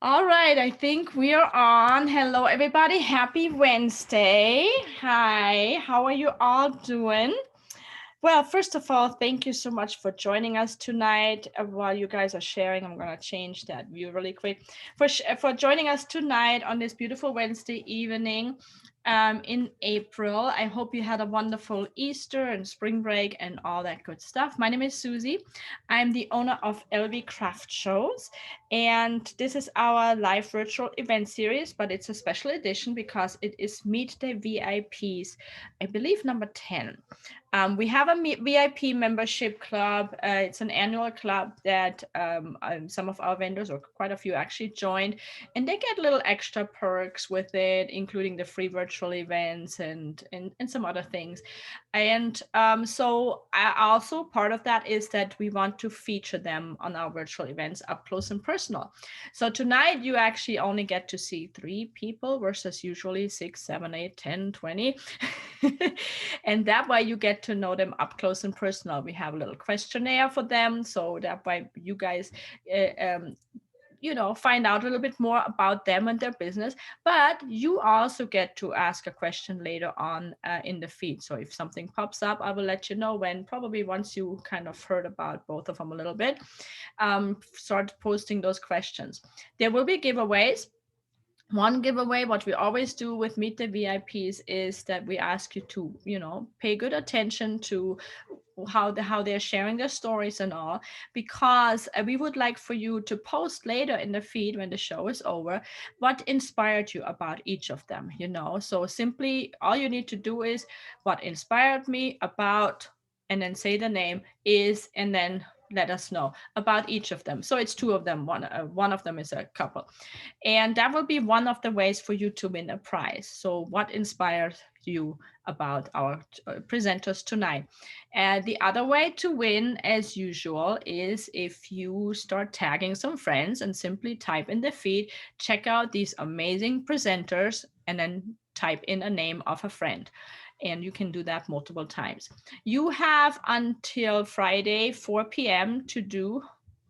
All right, I think we are on. Hello, everybody. Happy Wednesday. Hi, how are you all doing? Well, first of all, thank you so much for joining us tonight. While you guys are sharing, I'm going to change that view really quick. For joining us tonight on this beautiful Wednesday evening in April. I hope you had a wonderful Easter and spring break and all that good stuff. My name is Susie. I'm the owner of LV Craft Shows, and this is our live virtual event series, but it's a special edition because it is Meet the VIPs, I believe number 10. We have a VIP membership club. It's an annual club that some of our vendors, or quite a few, actually joined, and they get little extra perks with it, including the free virtual events and some other things. And so I also part of that is that we want to feature them on our virtual events up close and personal. So tonight you actually only get to see 3 people versus usually 6, 7, 8, 10, 20. And that way you get to know them up close and personal. We have a little questionnaire for them, so that way you guys find out a little bit more about them and their business. But you also get to ask a question later on in the feed. So if something pops up, I will let you know when, probably once you kind of heard about both of them a little bit. Start posting those questions. There will be giveaways. One giveaway, what we always do with Meet the VIPs, is that we ask you to, pay good attention to how they're sharing their stories and all, because we would like for you to post later in the feed when the show is over what inspired you about each of them. So simply all you need to do is what inspired me about, and then say the name is, and then let us know about each of them. So it's 2 of them. One of them is a couple, and that will be one of the ways for you to win a prize. So what inspires you about our presenters tonight? And the other way to win, as usual, is if you start tagging some friends and simply type in the feed, check out these amazing presenters, and then type in a name of a friend. And you can do that multiple times. You have until Friday 4 p.m. to do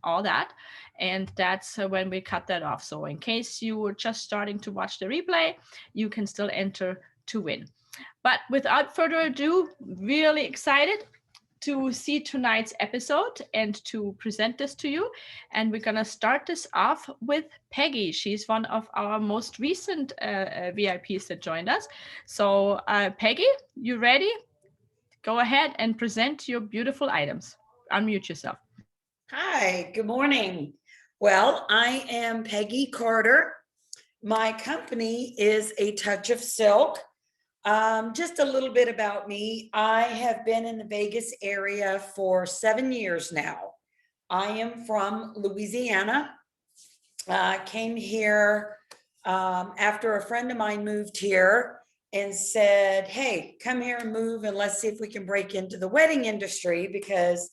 all that, and that's when we cut that off. So in case you were just starting to watch the replay, you can still enter to win. But without further ado, really excited to see tonight's episode and to present this to you. And we're going to start this off with Peggy. She's one of our most recent VIPs that joined us. So, Peggy, you ready? Go ahead and present your beautiful items. Unmute yourself. Hi, good morning. Well, I am Peggy Carter. My company is A Touch of Silk. Just a little bit about me. I have been in the Vegas area for 7 years now. I am from Louisiana. I came here after a friend of mine moved here and said, hey, come here and move and let's see if we can break into the wedding industry, because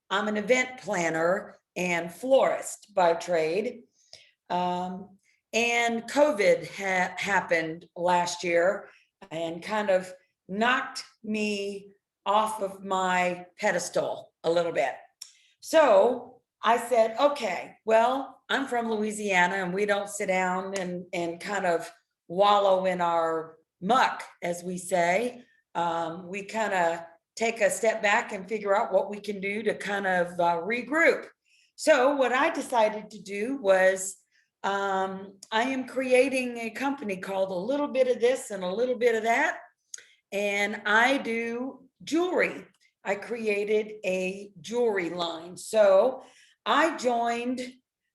I'm an event planner and florist by trade. And COVID happened last year and kind of knocked me off of my pedestal a little bit. So I said, okay, well, I'm from Louisiana and we don't sit down and kind of wallow in our muck, as we say. We kind of take a step back and figure out what we can do to kind of regroup. So what I decided to do was I am creating a company called A Little Bit of This and A Little Bit of That. And I do jewelry. I created a jewelry line. So I joined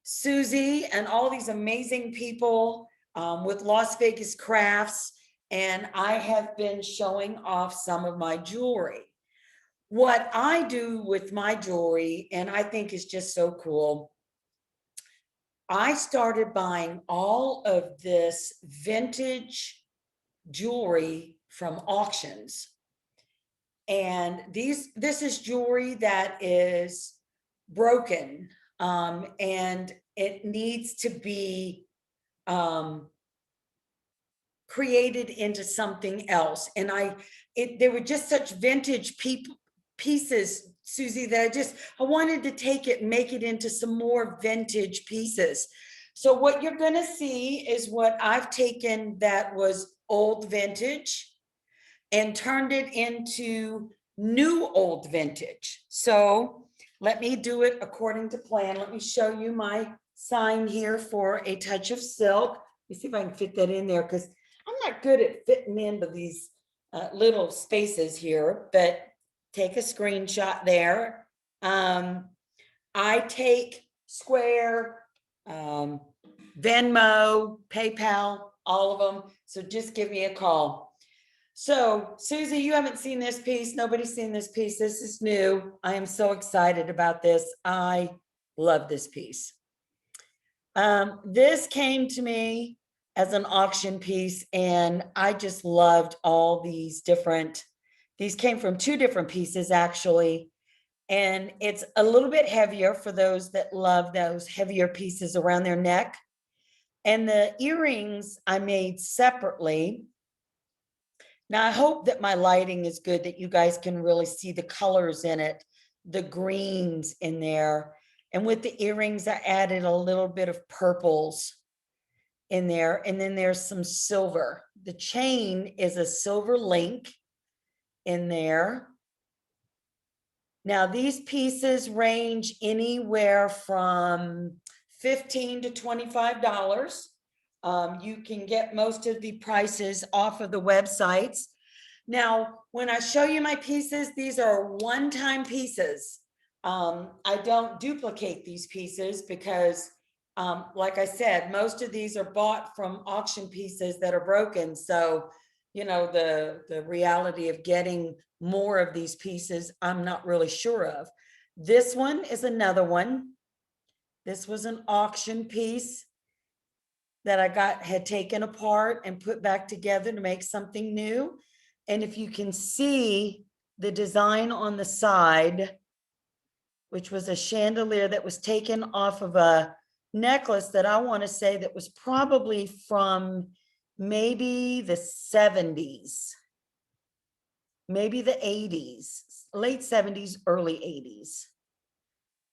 Susie and all these amazing people with Las Vegas Crafts, and I have been showing off some of my jewelry. What I do with my jewelry, and I think is just so cool, I started buying all of this vintage jewelry from auctions. And this is jewelry that is broken, and it needs to be created into something else. And there were just such vintage pieces, Susie, that I wanted to take it and make it into some more vintage pieces. So what you're going to see is what I've taken that was old vintage and turned it into new old vintage. So let me do it according to plan. Let me show you my sign here for A Touch of Silk. Let me see if I can fit that in there, because I'm not good at fitting into these little spaces here, but take a screenshot there. I take Square, Venmo, PayPal, all of them. So just give me a call. So Susie, you haven't seen this piece. Nobody's seen this piece. This is new. I am so excited about this. I love this piece. This came to me as an auction piece, and I just loved all these came from two different pieces actually. And it's a little bit heavier for those that love those heavier pieces around their neck. And the earrings I made separately. Now I hope that my lighting is good, that you guys can really see the colors in it, the greens in there. And with the earrings, I added a little bit of purples in there. And then there's some silver. The chain is a silver link in there. Now these pieces range anywhere from $15 to $25. You can get most of the prices off of the websites. Now, when I show you my pieces, these are one-time pieces. I don't duplicate these pieces because, like I said, most of these are bought from auction pieces that are broken. So, you know, the reality of getting more of these pieces, I'm not really sure of. This one is another one. This was an auction piece that I had taken apart and put back together to make something new. And if you can see the design on the side, which was a chandelier that was taken off of a necklace that I want to say that was probably from maybe the 70s, maybe the 80s, late 70s, early 80s.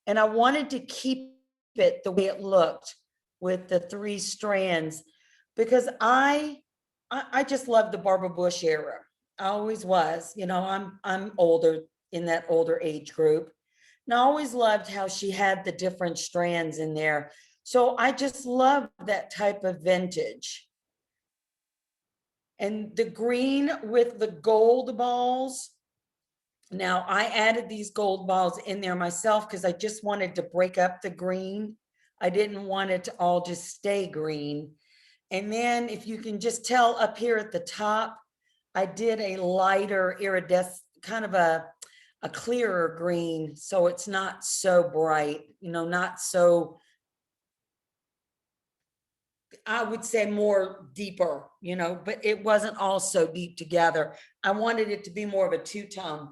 And I wanted to keep it the way it looked with the 3 strands, because I just love the Barbara Bush era. I always was, you know, I'm older, in that older age group. And I always loved how she had the different strands in there. So I just love that type of vintage. And the green with the gold balls. Now I added these gold balls in there myself because I just wanted to break up the green. I didn't want it to all just stay green. And then if you can just tell up here at the top, I did a lighter iridescent, kind of a clearer green. So it's not so bright, you know, not so, I would say more deeper, you know, but it wasn't all so deep together. I wanted it to be more of a two-tone.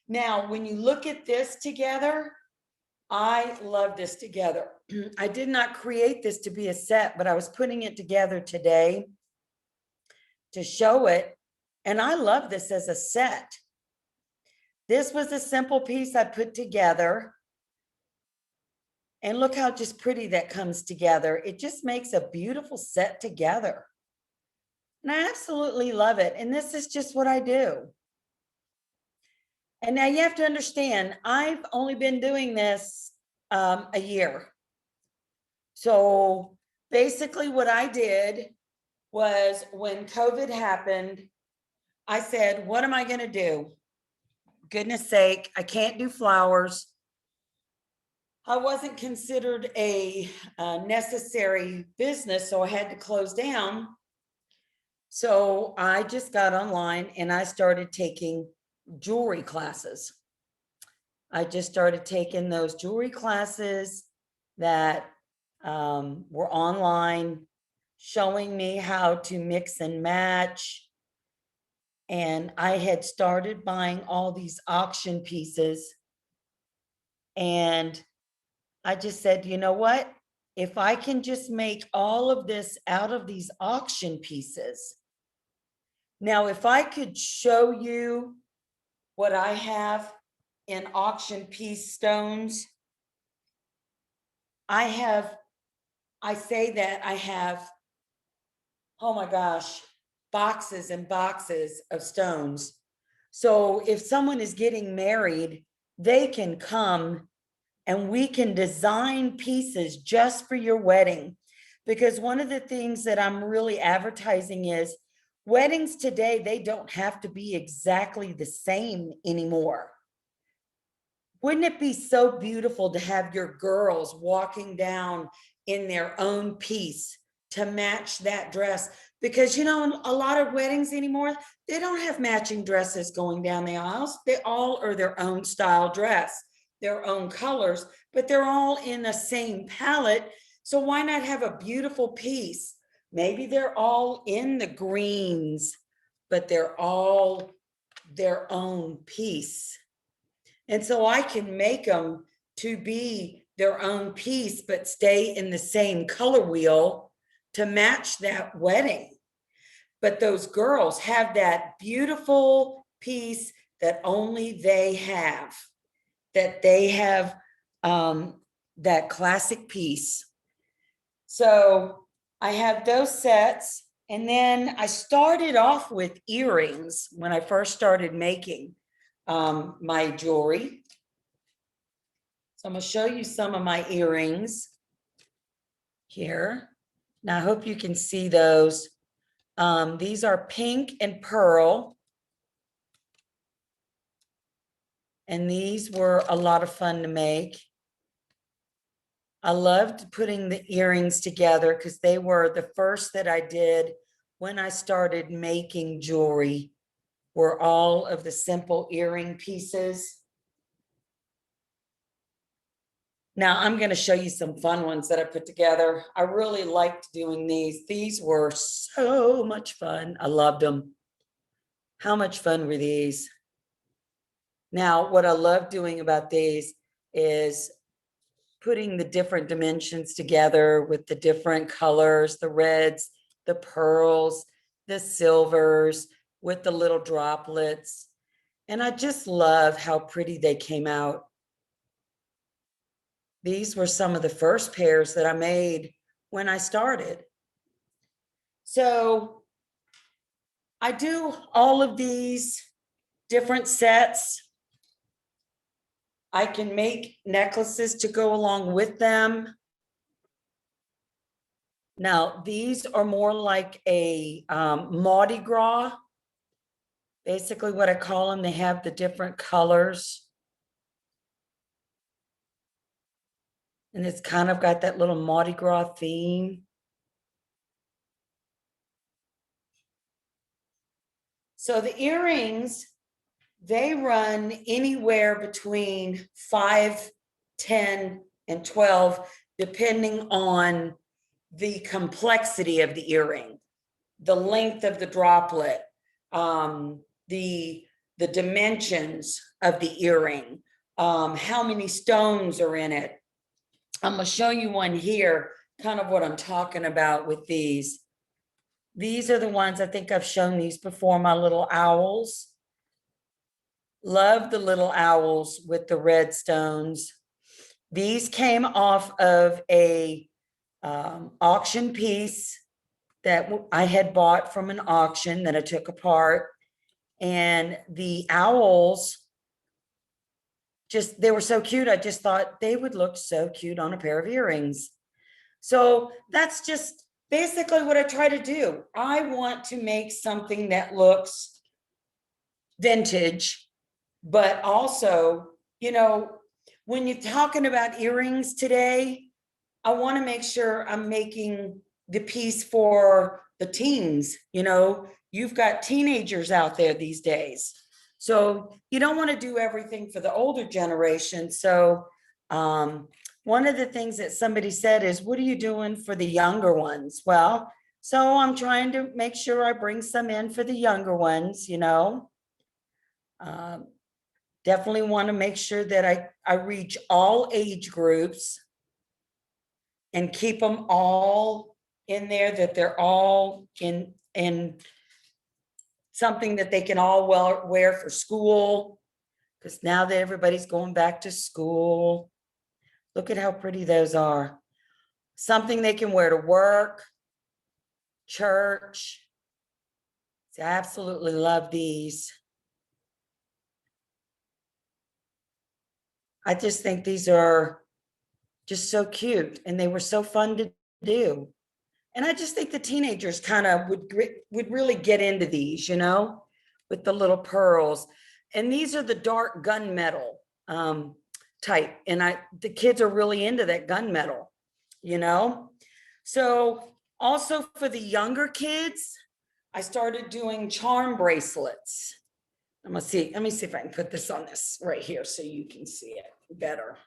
Now, when you look at this together, I love this together. I did not create this to be a set, but I was putting it together today to show it. And I love this as a set. This was a simple piece I put together. And look how just pretty that comes together. It just makes a beautiful set together. And I absolutely love it. And this is just what I do. And now you have to understand, I've only been doing this a year. So basically what I did was, when COVID happened, I said, what am I going to do? Goodness sake, I can't do flowers. I wasn't considered a necessary business, so I had to close down. So I just got online and I started taking jewelry classes. I just started taking those jewelry classes that were online, showing me how to mix and match. And I had started buying all these auction pieces. And I just said, you know what? If I can just make all of this out of these auction pieces. Now, if I could show you what I have in auction piece stones, I have I say that I have, oh my gosh, boxes and boxes of stones. So if someone is getting married, they can come and we can design pieces just for your wedding. Because one of the things that I'm really advertising is weddings today, they don't have to be exactly the same anymore. Wouldn't it be so beautiful to have your girls walking down in their own piece to match that dress? Because, you know, in a lot of weddings anymore, they don't have matching dresses going down the aisles. They all are their own style dress, their own colors, but they're all in the same palette. So why not have a beautiful piece? Maybe they're all in the greens, but they're all their own piece. And so I can make them to be their own piece, but stay in the same color wheel to match that wedding. But those girls have that beautiful piece that only they have, that they have that classic piece. So I have those sets. And then I started off with earrings when I first started making my jewelry. So I'm going to show you some of my earrings here. Now I hope you can see those. These are pink and pearl. And these were a lot of fun to make. I loved putting the earrings together because they were the first that I did when I started making jewelry, were all of the simple earring pieces. Now I'm going to show you some fun ones that I put together. I really liked doing these. These were so much fun. I loved them. How much fun were these? Now, what I love doing about these is putting the different dimensions together with the different colors, the reds, the pearls, the silvers, with the little droplets. And I just love how pretty they came out. These were some of the first pairs that I made when I started. So I do all of these different sets. I can make necklaces to go along with them. Now, these are more like a Mardi Gras. Basically what I call them, they have the different colors. And it's kind of got that little Mardi Gras theme. So the earrings, they run anywhere between 5, 10, and 12, depending on the complexity of the earring, the length of the droplet, the dimensions of the earring, how many stones are in it. I'm going to show you one here, kind of what I'm talking about with these. These are the ones, I think I've shown these before, my little owls. Love the little owls with the red stones. These came off of a auction piece that I had bought from an auction that I took apart. And the owls, just, they were so cute. I just thought they would look so cute on a pair of earrings. So that's just basically what I try to do. I want to make something that looks vintage, but also, you know, when you're talking about earrings today, I want to make sure I'm making the piece for the teens. You know, you've got teenagers out there these days. So you don't want to do everything for the older generation. So one of the things that somebody said is, what are you doing for the younger ones? Well, so I'm trying to make sure I bring some in for the younger ones, you know. Definitely want to make sure that I reach all age groups and keep them all in there, that they're all in something that they can all wear for school, because now that everybody's going back to school. Look at how pretty those are. something they can wear to work, church. I absolutely love these. I just think these are just so cute, and they were so fun to do. And I just think the teenagers kind of would really get into these, you know, with the little pearls. And these are the dark gunmetal type. And the kids are really into that gunmetal, you know. So also for the younger kids, I started doing charm bracelets. Let me see if I can put this on this right here so you can see it better.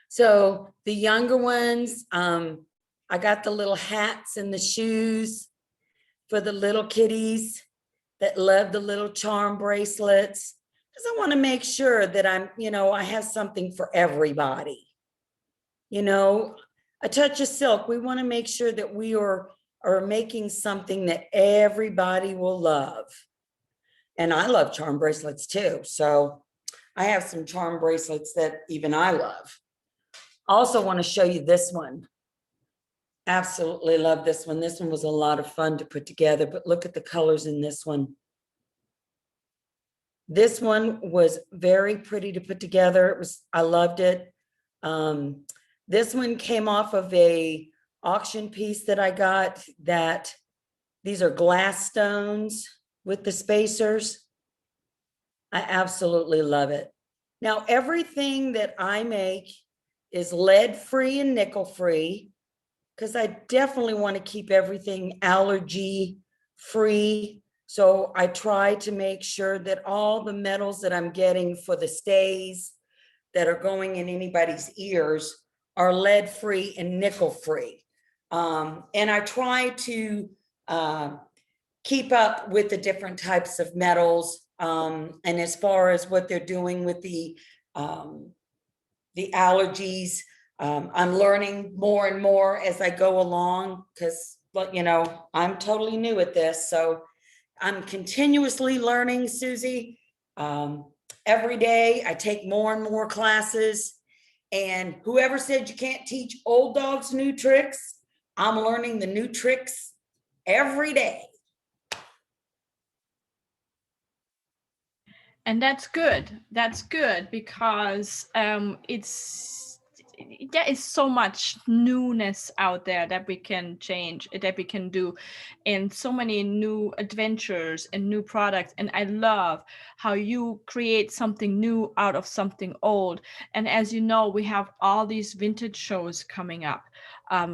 So the younger ones, I got the little hats and the shoes for the little kiddies that love the little charm bracelets, because I want to make sure that I have something for everybody. You know, a touch of silk, we want to make sure that we are making something that everybody will love. And I love charm bracelets too. So I have some charm bracelets that even I love. I also want to show you this one. Absolutely love this one. This one was a lot of fun to put together, but look at the colors in this one. This one was very pretty to put together. I loved it. This one came off of a auction piece that I got, that these are glass stones with the spacers. I absolutely love it. Now, everything that I make is lead free and nickel free, because I definitely want to keep everything allergy free. So I try to make sure that all the metals that I'm getting for the stays that are going in anybody's ears are lead free and nickel free. And I try to keep up with the different types of metals. And as far as what they're doing with the allergies, I'm learning more and more as I go along, because, you know, I'm totally new at this. So I'm continuously learning, Susie. Every day I take more and more classes, and whoever said you can't teach old dogs new tricks, I'm learning the new tricks every day. And that's good. That's good, because there is so much newness out there that we can change, that we can do, and so many new adventures and new products. And I love how you create something new out of something old. And as you know, we have all these vintage shows coming up.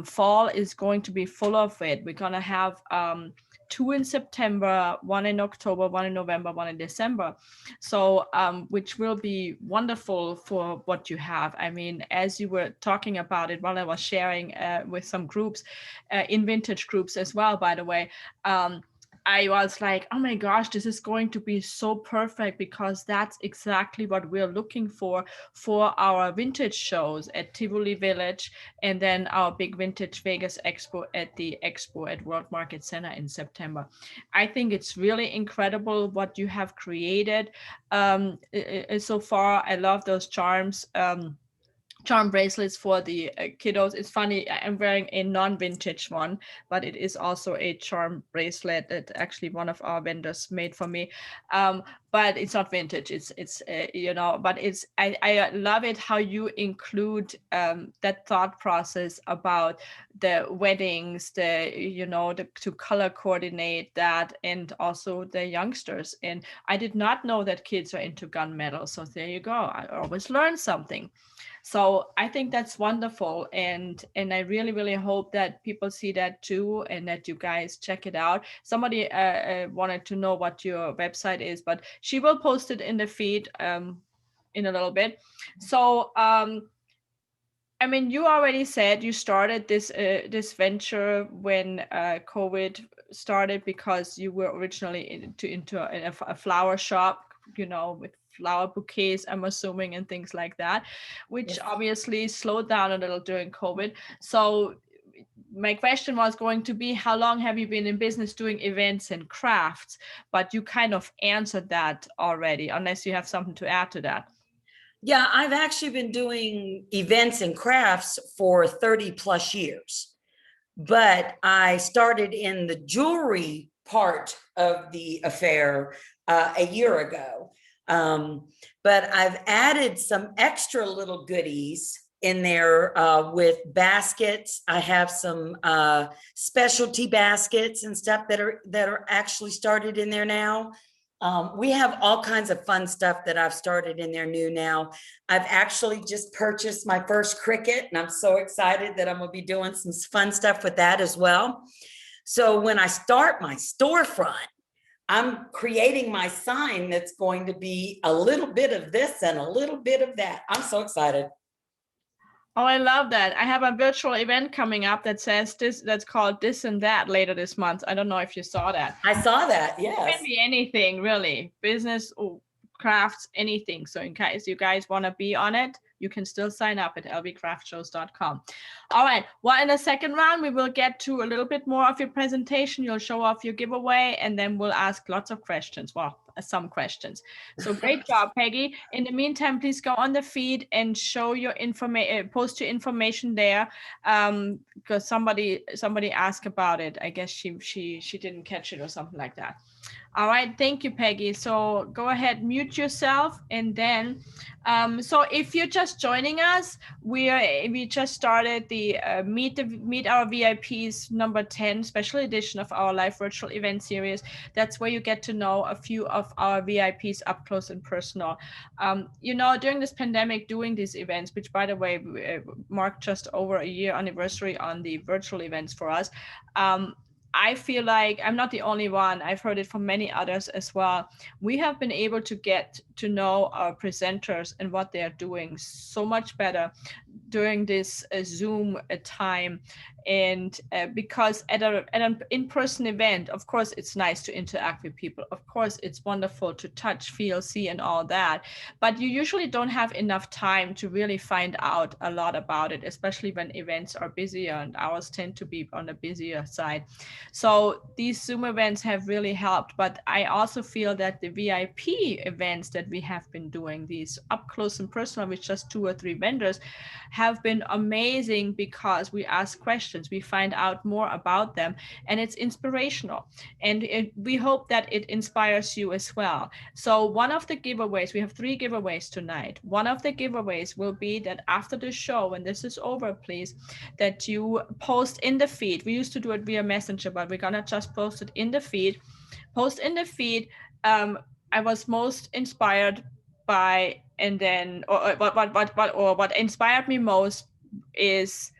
Fall is going to be full of it. We're going to have 2 in September, 1 in October, 1 in November, 1 in December. So, which will be wonderful for what you have. I mean, as you were talking about it while I was sharing with some groups, in vintage groups as well, by the way, I was like, oh my gosh, this is going to be so perfect, because that's exactly what we're looking for our vintage shows at Tivoli Village, and then our big Vintage Vegas Expo at the Expo at World Market Center in September. I think it's really incredible what you have created so far. I love those charms. Charm bracelets for the kiddos. It's funny, I'm wearing a non-vintage one, but it is also a charm bracelet that actually one of our vendors made for me. But it's not vintage. It's you know, but I love it how you include that thought process about the weddings, to color coordinate that, and also the youngsters. And I did not know that kids are into gunmetal. So there you go. I always learn something. So I think that's wonderful, and I really, really hope that people see that too, and that you guys check it out. Somebody wanted to know what your website is, but she will post it in the feed in a little bit. So I mean, you already said you started this venture when COVID started, because you were originally into a flower shop, with flower bouquets, I'm assuming, and things like that, which Yes. obviously slowed down a little during COVID. So my question was going to be, how long have you been in business doing events and crafts? But you kind of answered that already, unless you have something to add to that. Yeah, I've actually been doing events and crafts for 30 plus years, but I started in the jewelry part of the affair a year ago. But I've added some extra little goodies in there with baskets. I have some specialty baskets and stuff that are actually started in there now. We have all kinds of fun stuff that I've started in there new now. I've actually just purchased my first Cricut, and I'm so excited that I'm going to be doing some fun stuff with that as well. So when I start my storefront, I'm creating my sign that's going to be a little bit of this and a little bit of that. I'm so excited. Oh, I love that. I have a virtual event coming up that says this, that's called This and That later this month. I don't know if you saw that. I saw that, It yes. can be anything, really. Business or crafts, anything. So in case you guys want to be on it, you can still sign up at lbcraftshows.com. All right. Well, in the second round, we will get to a little bit more of your presentation. You'll show off your giveaway, and then we'll ask lots of questions. Well, some questions. So great job, Peggy. In the meantime, please go on the feed and show your information, post your information there, because somebody asked about it. I guess she didn't catch it or something like that. All right, thank you, Peggy. So go ahead, mute yourself, and then, so if you're just joining us, we just started the Meet Our VIPs number 10 special edition of our live virtual event series. That's where you get to know a few of our VIPs up close and personal. You know, during this pandemic, doing these events, which by the way marked just over a year anniversary on the virtual events for us. I feel like I'm not the only one. I've heard it from many others as well. We have been able to get to know our presenters and what they are doing so much better during this Zoom time. And because at an in-person event, of course, it's nice to interact with people. Of course, it's wonderful to touch, feel, see, and all that. But you usually don't have enough time to really find out a lot about it, especially when events are busier, and ours tend to be on the busier side. So these Zoom events have really helped. But I also feel that the VIP events that we have been doing, these up close and personal with just 2 or 3 vendors, have been amazing because we ask questions, we find out more about them, and it's inspirational. And we hope that it inspires you as well. So one of the giveaways, we have 3 giveaways tonight. One of the giveaways will be that after the show, when this is over, please, that you post in the feed. We used to do it via Messenger, but we're gonna just post it in the feed. Post in the feed. I was most inspired by, and then, or what inspired me most is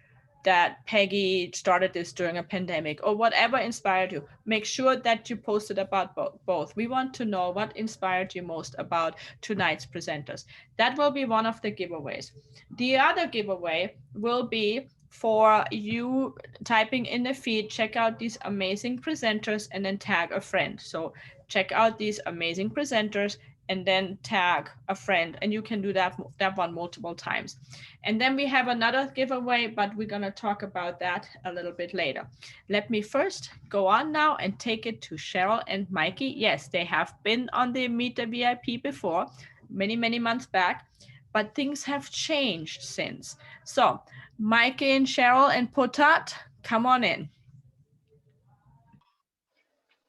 that Peggy started this during a pandemic, or whatever inspired you. Make sure that you post it about both. We want to know what inspired you most about tonight's presenters. That will be one of the giveaways. The other giveaway will be for you typing in the feed, check out these amazing presenters and then tag a friend. So check out these amazing presenters and then tag a friend, and you can do that one multiple times. And then we have another giveaway, but we're going to talk about that a little bit later. Let me first go on now and take it to Cheryl and Mikey. Yes, they have been on the Meet the VIP before, many months back, but things have changed since. So Mikey and Cheryl and Potat, come on in.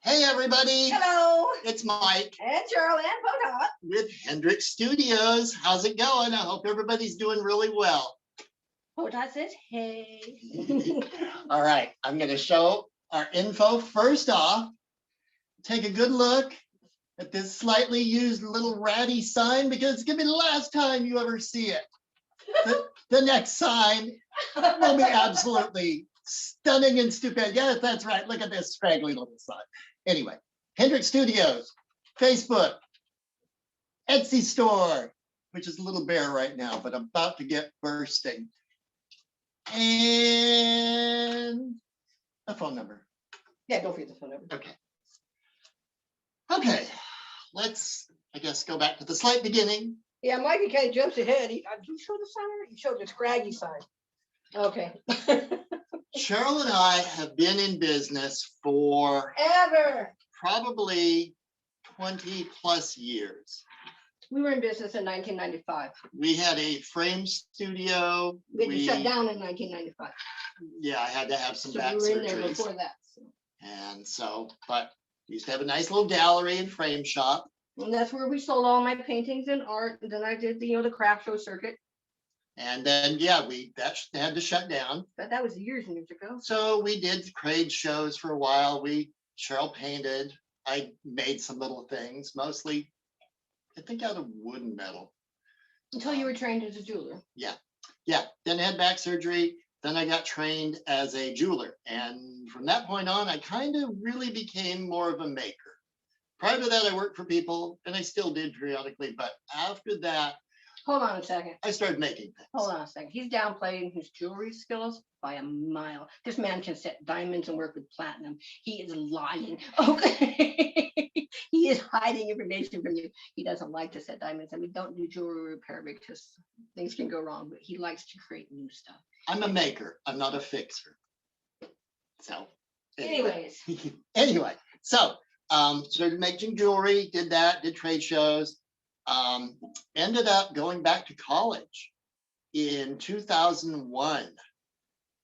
Hey everybody. Hello. It's Mike. And Cheryl and Potat. With Hendrix Studios. How's it going? I hope everybody's doing really well. Potat says, hey. All right, I'm going to show our info first off. Take a good look at this slightly used little ratty sign because it's going to be the last time you ever see it. The next sign will be absolutely stunning and stupid. Yes, that's right. Look at this scraggly little sign. Anyway, Hendrix Studios, Facebook, Etsy store, which is a little bare right now, but about to get bursting. And a phone number. Yeah, don't forget the phone number. Okay. Okay, let's, I guess, go back to the slight beginning. Yeah, Mikey kind of jumps ahead. Did you show the sign? You showed the scraggy sign. Okay. Cheryl and I have been in business for Ever. probably 20 plus years. We were in business in 1995. We had a frame studio. We had to shut down in 1995. Yeah, I had to have some So back we were in there surgeries. before that. So. And so, but we used to have a nice little gallery and frame shop. And that's where we sold all my paintings and art. And then I did the, the craft show circuit. And then, yeah, that had to shut down. But that was years and years ago. So we did trade shows for a while. Cheryl painted. I made some little things, mostly, I think, out of wood and metal. Until you were trained as a jeweler. Yeah. Then I had back surgery. Then I got trained as a jeweler. And from that point on, I kind of really became more of a maker. Prior to that, I worked for people, and I still did periodically. But after that, Hold on a second. I started making things. Hold on a second. He's downplaying his jewelry skills by a mile. This man can set diamonds and work with platinum. He is lying. Okay. He is hiding information from you. He doesn't like to set diamonds, and we don't do jewelry repair because things can go wrong, but he likes to create new stuff. I'm a maker. I'm not a fixer. So Anyways, so started making jewelry, did trade shows, ended up going back to college in 2001.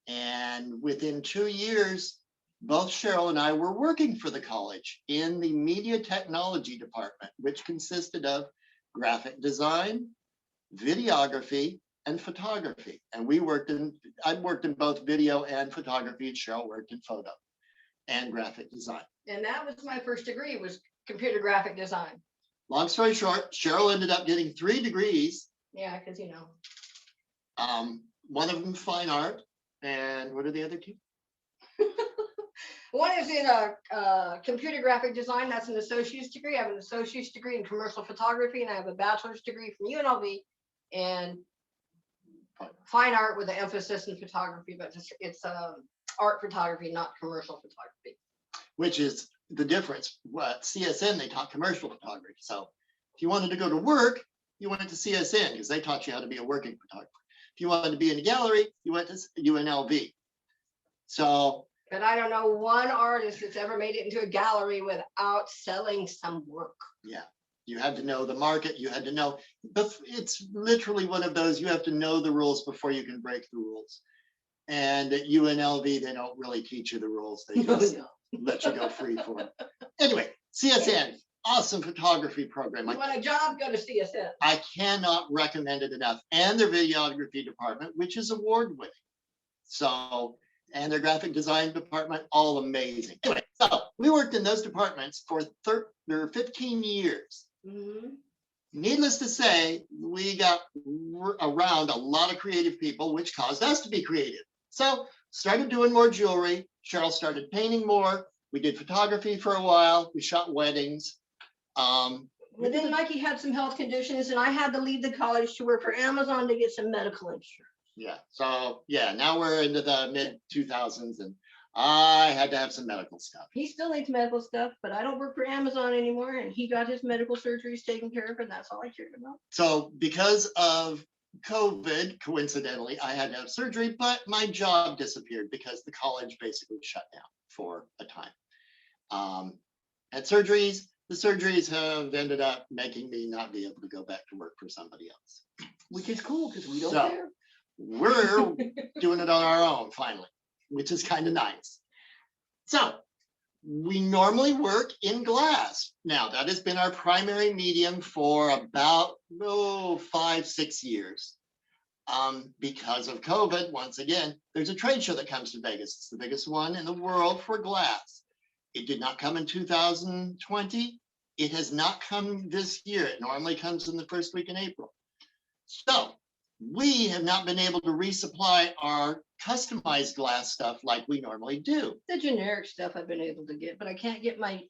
And within 2 years, both Cheryl and I were working for the college in the media technology department, which consisted of graphic design, videography, and photography. And I worked in both video and photography, and Cheryl worked in photo and graphic design. and that was my first degree, was computer graphic design. Long story short, Cheryl ended up getting 3 degrees. Yeah, because One of them fine art, and what are the other 2? one is in computer graphic design. That's an associate's degree. I have an associate's degree in commercial photography, and I have a bachelor's degree from UNLV in fine art with an emphasis in photography, but it's art photography, not commercial photography. Which is the difference. What CSN, they taught commercial photography. So if you wanted to go to work, you went to CSN because they taught you how to be a working photographer. If you wanted to be in a gallery, you went to UNLV. So, But I don't know one artist that's ever made it into a gallery without selling some work. yeah, you had to know the market. You had to know, it's literally one of those, you have to know the rules before you can break the rules. And at UNLV, they don't really teach you the rules. They just let you go free for it. Anyway, CSN, awesome photography program. You want a job, go to CSN. I cannot recommend it enough. And their videography department, which is award winning. So, and their graphic design department, all amazing. Anyway, so we worked in those departments for 15 years. Mm-hmm. Needless to say, we got around a lot of creative people, which caused us to be creative. So started doing more jewelry. Cheryl started painting more. We did photography for a while. We shot weddings. But then Mikey had some health conditions, and I had to leave the college to work for Amazon to get some medical insurance. Yeah. So yeah, now we're into the mid 2000s, and I had to have some medical stuff. He still needs medical stuff, but I don't work for Amazon anymore, and he got his medical surgeries taken care of, and that's all I cared about. So because of COVID, coincidentally, I had to have surgery, but my job disappeared because the college basically shut down for a time. Had surgeries. The surgeries have ended up making me not be able to go back to work for somebody else. Which is cool because we don't So, care. We're doing it on our own finally, which is kind of nice. So we normally work in glass. Now that has been our primary medium for about 5-6 years. Because of COVID, once again, there's a trade show that comes to Vegas. It's the biggest one in the world for glass. It did not come in 2020. It has not come this year. It normally comes in the first week in April. So we have not been able to resupply our customized glass stuff like we normally do. The generic stuff I've been able to get, but I can't get my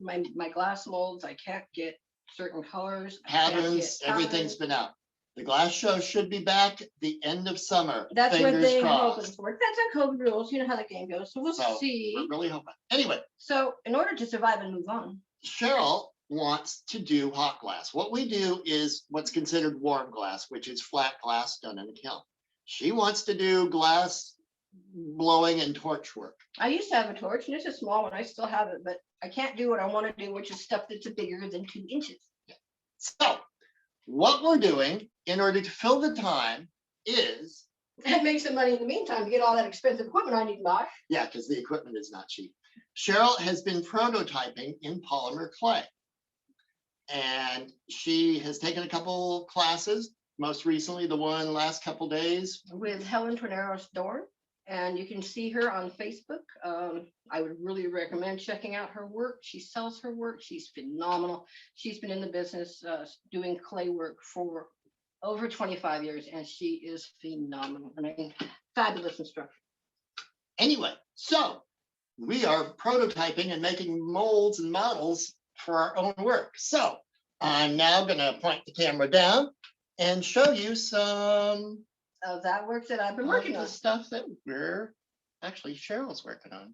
glass molds. I can't get certain colors. I can't Patterns, get everything's patterns. been out. The glass show should be back the end of summer. That's what Fingers they're hoping crossed. for. That's on COVID rules. You know how the game goes. So we'll So, see. We're really hoping. Anyway, So in order to survive and move on, Cheryl wants to do hot glass. What we do is what's considered warm glass, which is flat glass done in a kiln. She wants to do glass blowing and torch work. I used to have a torch, and it's a small one. I still have it, but I can't do what I want to do, which is stuff that's bigger than 2 inches. So what we're doing in order to fill the time is, And make some money in the meantime to get all that expensive equipment I need to buy. yeah, because the equipment is not cheap. Cheryl has been prototyping in polymer clay. And she has taken a couple classes, most recently the one last couple days. With Helen Torneros Dorn, and you can see her on Facebook. I would really recommend checking out her work. She sells her work. She's phenomenal. She's been in the business doing clay work for over 25 years, and she is phenomenal. I mean, fabulous instructor. Anyway, so we are prototyping and making molds and models for our own work. So I'm now going to point the camera down and show you some Of that work that I've been of working the on. stuff that we're actually Cheryl's working on.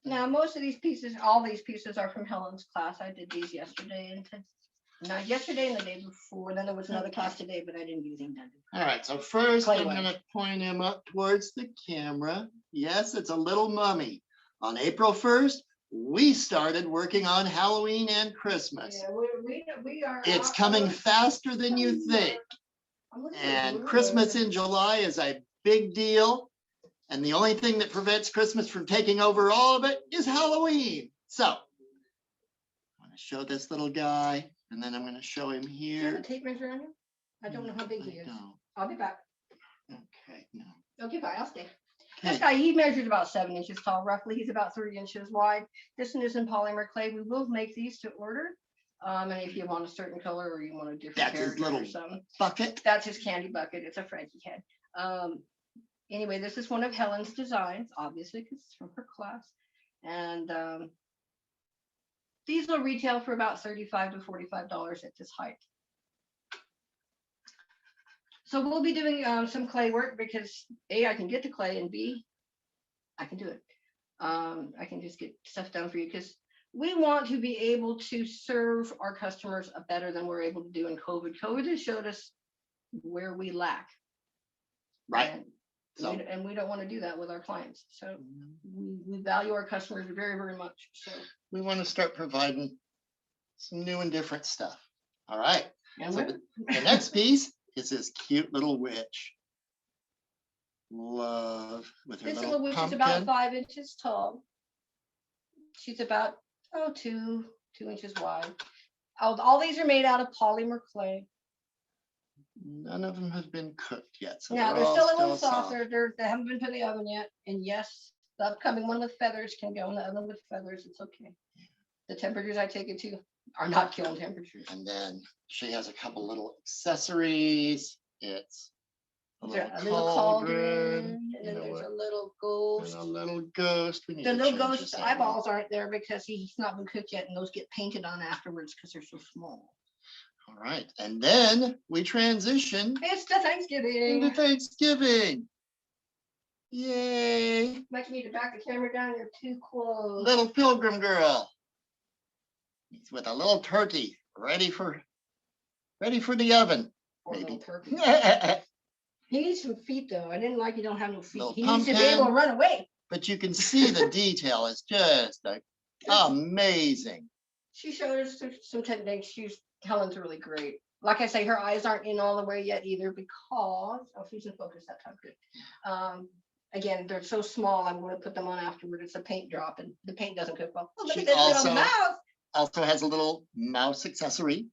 Now, most of these pieces, all these pieces are from Helen's class. I did these yesterday and not yesterday and the day before. Then there was another class today, but I didn't do anything done. All right, so first Clay I'm white. going to point him up towards the camera. Yes, it's a little mummy. On April 1st, we started working on Halloween and Christmas. Yeah, we are. It's out coming of- faster than you think. I'm looking at And blue Christmas there. in July is a big deal. And the only thing that prevents Christmas from taking over all of it is Halloween. So I'm going to show this little guy, and then I'm going to show him Do you have a here. tape measure on you? I don't know how big he I is. don't. I'll be back. Okay, no. Okay, bye. I'll stay. This Okay. guy, he measures about 7 inches tall, roughly. He's about 3 inches wide. This one is in polymer clay. We will make these to order. And if you want a certain color or you want a different That's his character or little- something, Bucket. that's his candy bucket. It's a Frankie head. Anyway, this is one of Helen's designs, obviously, because it's from her class. And these will retail for about $35 to $45 at this height. So we'll be doing some clay work because A, I can get the clay, and B, I can do it. I can just get stuff done for you because we want to be able to serve our customers better than we're able to do in COVID. COVID has showed us where we lack. Right. And So we don't want to do that with our clients. So we value our customers very, very much. So, we want to start providing some new and different stuff. All right. and So we're- the next piece is this cute little witch. Love with her this little little witch is about pumpkin. 5 inches tall. She's about 2 inches wide. All these are made out of polymer clay. None of them have been cooked yet. So Now they're they're all still a little soft. softer. They haven't been put in the oven yet. And yes, the upcoming one with feathers can go in the oven with feathers. It's okay. The temperatures I take it to are not killing temperatures. And then she has a couple little accessories. It's a There's little, cauldron, and you then know there's what, a little and ghost. a little ghost. We need The to little change ghost this eyeballs aren't there because he's not been cooked yet, and those get painted on afterwards because they're so small. All right. And then we transition It's the Thanksgiving. into Thanksgiving. Yay. Might need to back the camera down. You're too close. Little pilgrim girl. He's with a little turkey ready for the oven. Poor little maybe. turkey. But He needs some feet though. I didn't like you don't have no feet. Little He needs to be able to pumpkin. run away. you can see the detail is just like amazing. She showed us some techniques. Helen's really great. Like I say, her eyes aren't in all the way yet either because, she's in focus that time, good. Again, they're so small, I'm going to put them on afterward. It's a paint drop and the paint doesn't cook well. Oh, look She at this little also- mouse. Also has a little mouse accessory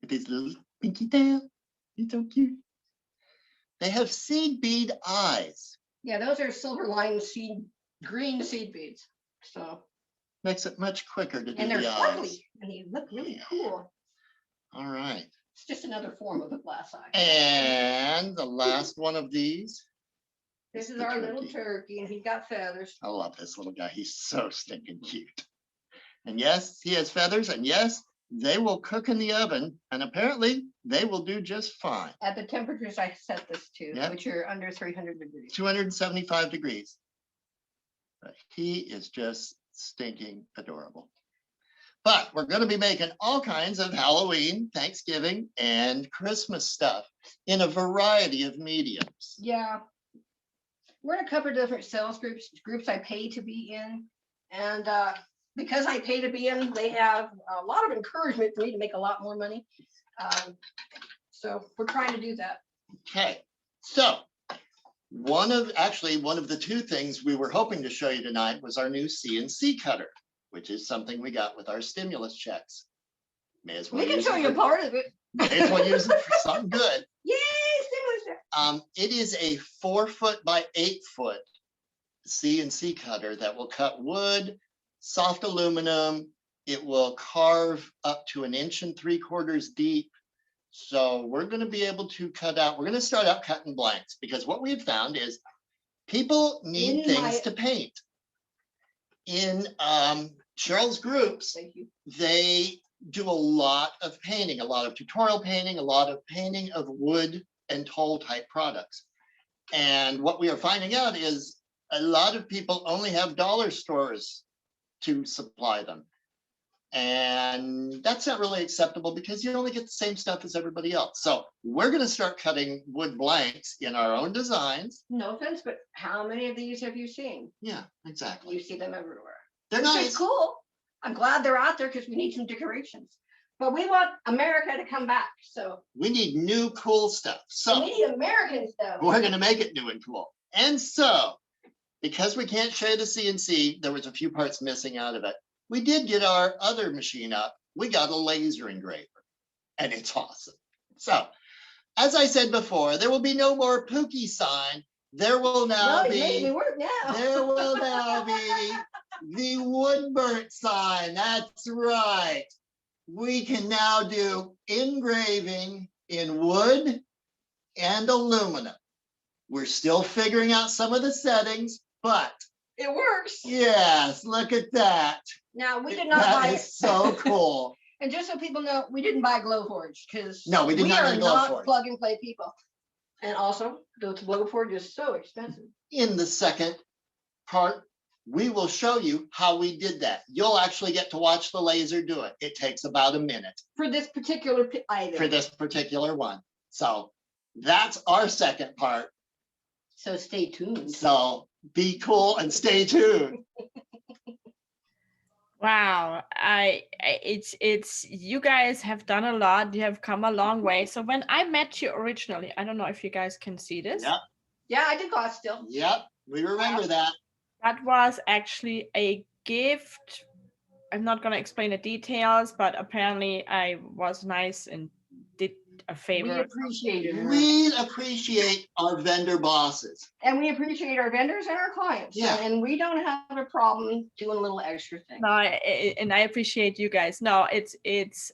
with his little pinky tail. He's so cute. They have seed bead eyes. Yeah, those are silver line green seed beads. So, Makes it much quicker to do and they're the eyes. sparkly and they look really cool. All right. It's just another form of a glass eye. And the last one of these. This is the our little turkey. turkey and he's got feathers. I love this little guy. He's so stinking cute. And yes, he has feathers. And yes, they will cook in the oven. And apparently they will do just fine. At the temperatures I set this to, Yep. which are under 300 degrees. 275 degrees. But he is just stinking adorable. But we're going to be making all kinds of Halloween, Thanksgiving, and Christmas stuff in a variety of mediums. Yeah. We're in a couple of different sales groups I pay to be in. And because I pay to be in, they have a lot of encouragement for me to make a lot more money. So we're trying to do that. Okay, so one of the two things we were hoping to show you tonight was our new CNC cutter, which is something we got with our stimulus checks. May as well We can use show it you for- part of it. May as well use it for something good. Yay, stimulus check. It is a 4-foot by 8-foot CNC cutter that will cut wood, soft aluminum. It will carve up to 1 3/4 inches deep. So we're going to be able to cut out, we're going to start out cutting blanks, because what we've found is people need In things my- to paint. In Cheryl's groups, Thank you. they do a lot of painting, a lot of tutorial painting, a lot of painting of wood and toll type products. And what we are finding out is a lot of people only have dollar stores to supply them. And that's not really acceptable because you only get the same stuff as everybody else. So we're going to start cutting wood blanks in our own designs. No offense, but how many of these have you seen? Yeah, exactly. You see them everywhere. They're Which is nice. cool. I'm glad they're out there because we need some decorations. But we want America to come back. So We need new cool stuff. So we need American stuff. we're going to make it new and cool. And so, because we can't show the CNC, there was a few parts missing out of it. We did get our other machine up. We got a laser engraver, and it's awesome. So, as I said before, there will be no more Pookie sign. There will now No, you made me be, work now. there will now be the wood burnt sign. That's right. We can now do engraving in wood and aluminum. We're still figuring out some of the settings, but It works. yes, look at that. Now, we did not buy That it. is so cool. And just so people know, we didn't buy Glowforge because No, we did not are need not Glowforge. plug and play people. And also, the Glowforge is so expensive. In the second part, we will show you how we did that. You'll actually get to watch the laser do it. It takes about a minute For this particular item. for this particular one. So that's our second part. So stay tuned. So be cool and stay tuned. Wow, it's you guys have done a lot. You have come a long way. So when I met you originally, I don't know if you guys can see this. Yep, Yeah, I did glass still. yep, we remember that. That was actually a gift. I'm not going to explain the details, but apparently I was nice and did a We favor. appreciate it. We appreciate our vendor bosses. And we appreciate our vendors and our clients. Yeah. And we don't have a problem doing a little extra thing. No, and I appreciate you guys. No, it's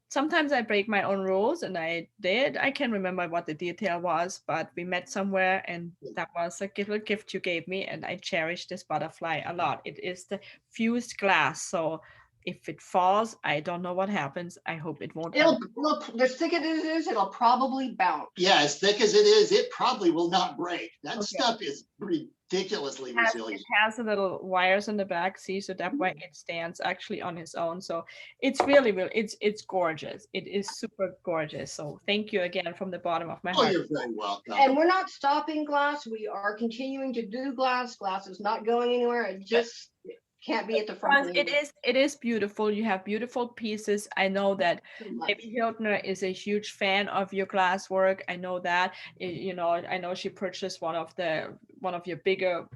sometimes I break my own rules, and I did. I can't remember what the detail was, but we met somewhere, and that was a little gift you gave me, and I cherish this butterfly a lot. It is the fused glass, so if it falls, I don't know what happens. I hope it won't. It'll happen. look, as thick as it is, it'll probably bounce. Yeah, as thick as it is, it probably will not break. That Okay. stuff is ridiculously It has- resilient. It has a little wires in the back, see, so that way it stands actually on its own. So it's really, it's gorgeous. It is super gorgeous. So thank you again from the bottom of my Oh, heart. you're very welcome. And we're not stopping glass. We are continuing to do glass. Glass is not going anywhere. It just can't be at the front. Because it is beautiful. You have beautiful pieces. I know that Debbie Hiltner is a huge fan of your glass work. I know that. You know, I know she purchased one of your bigger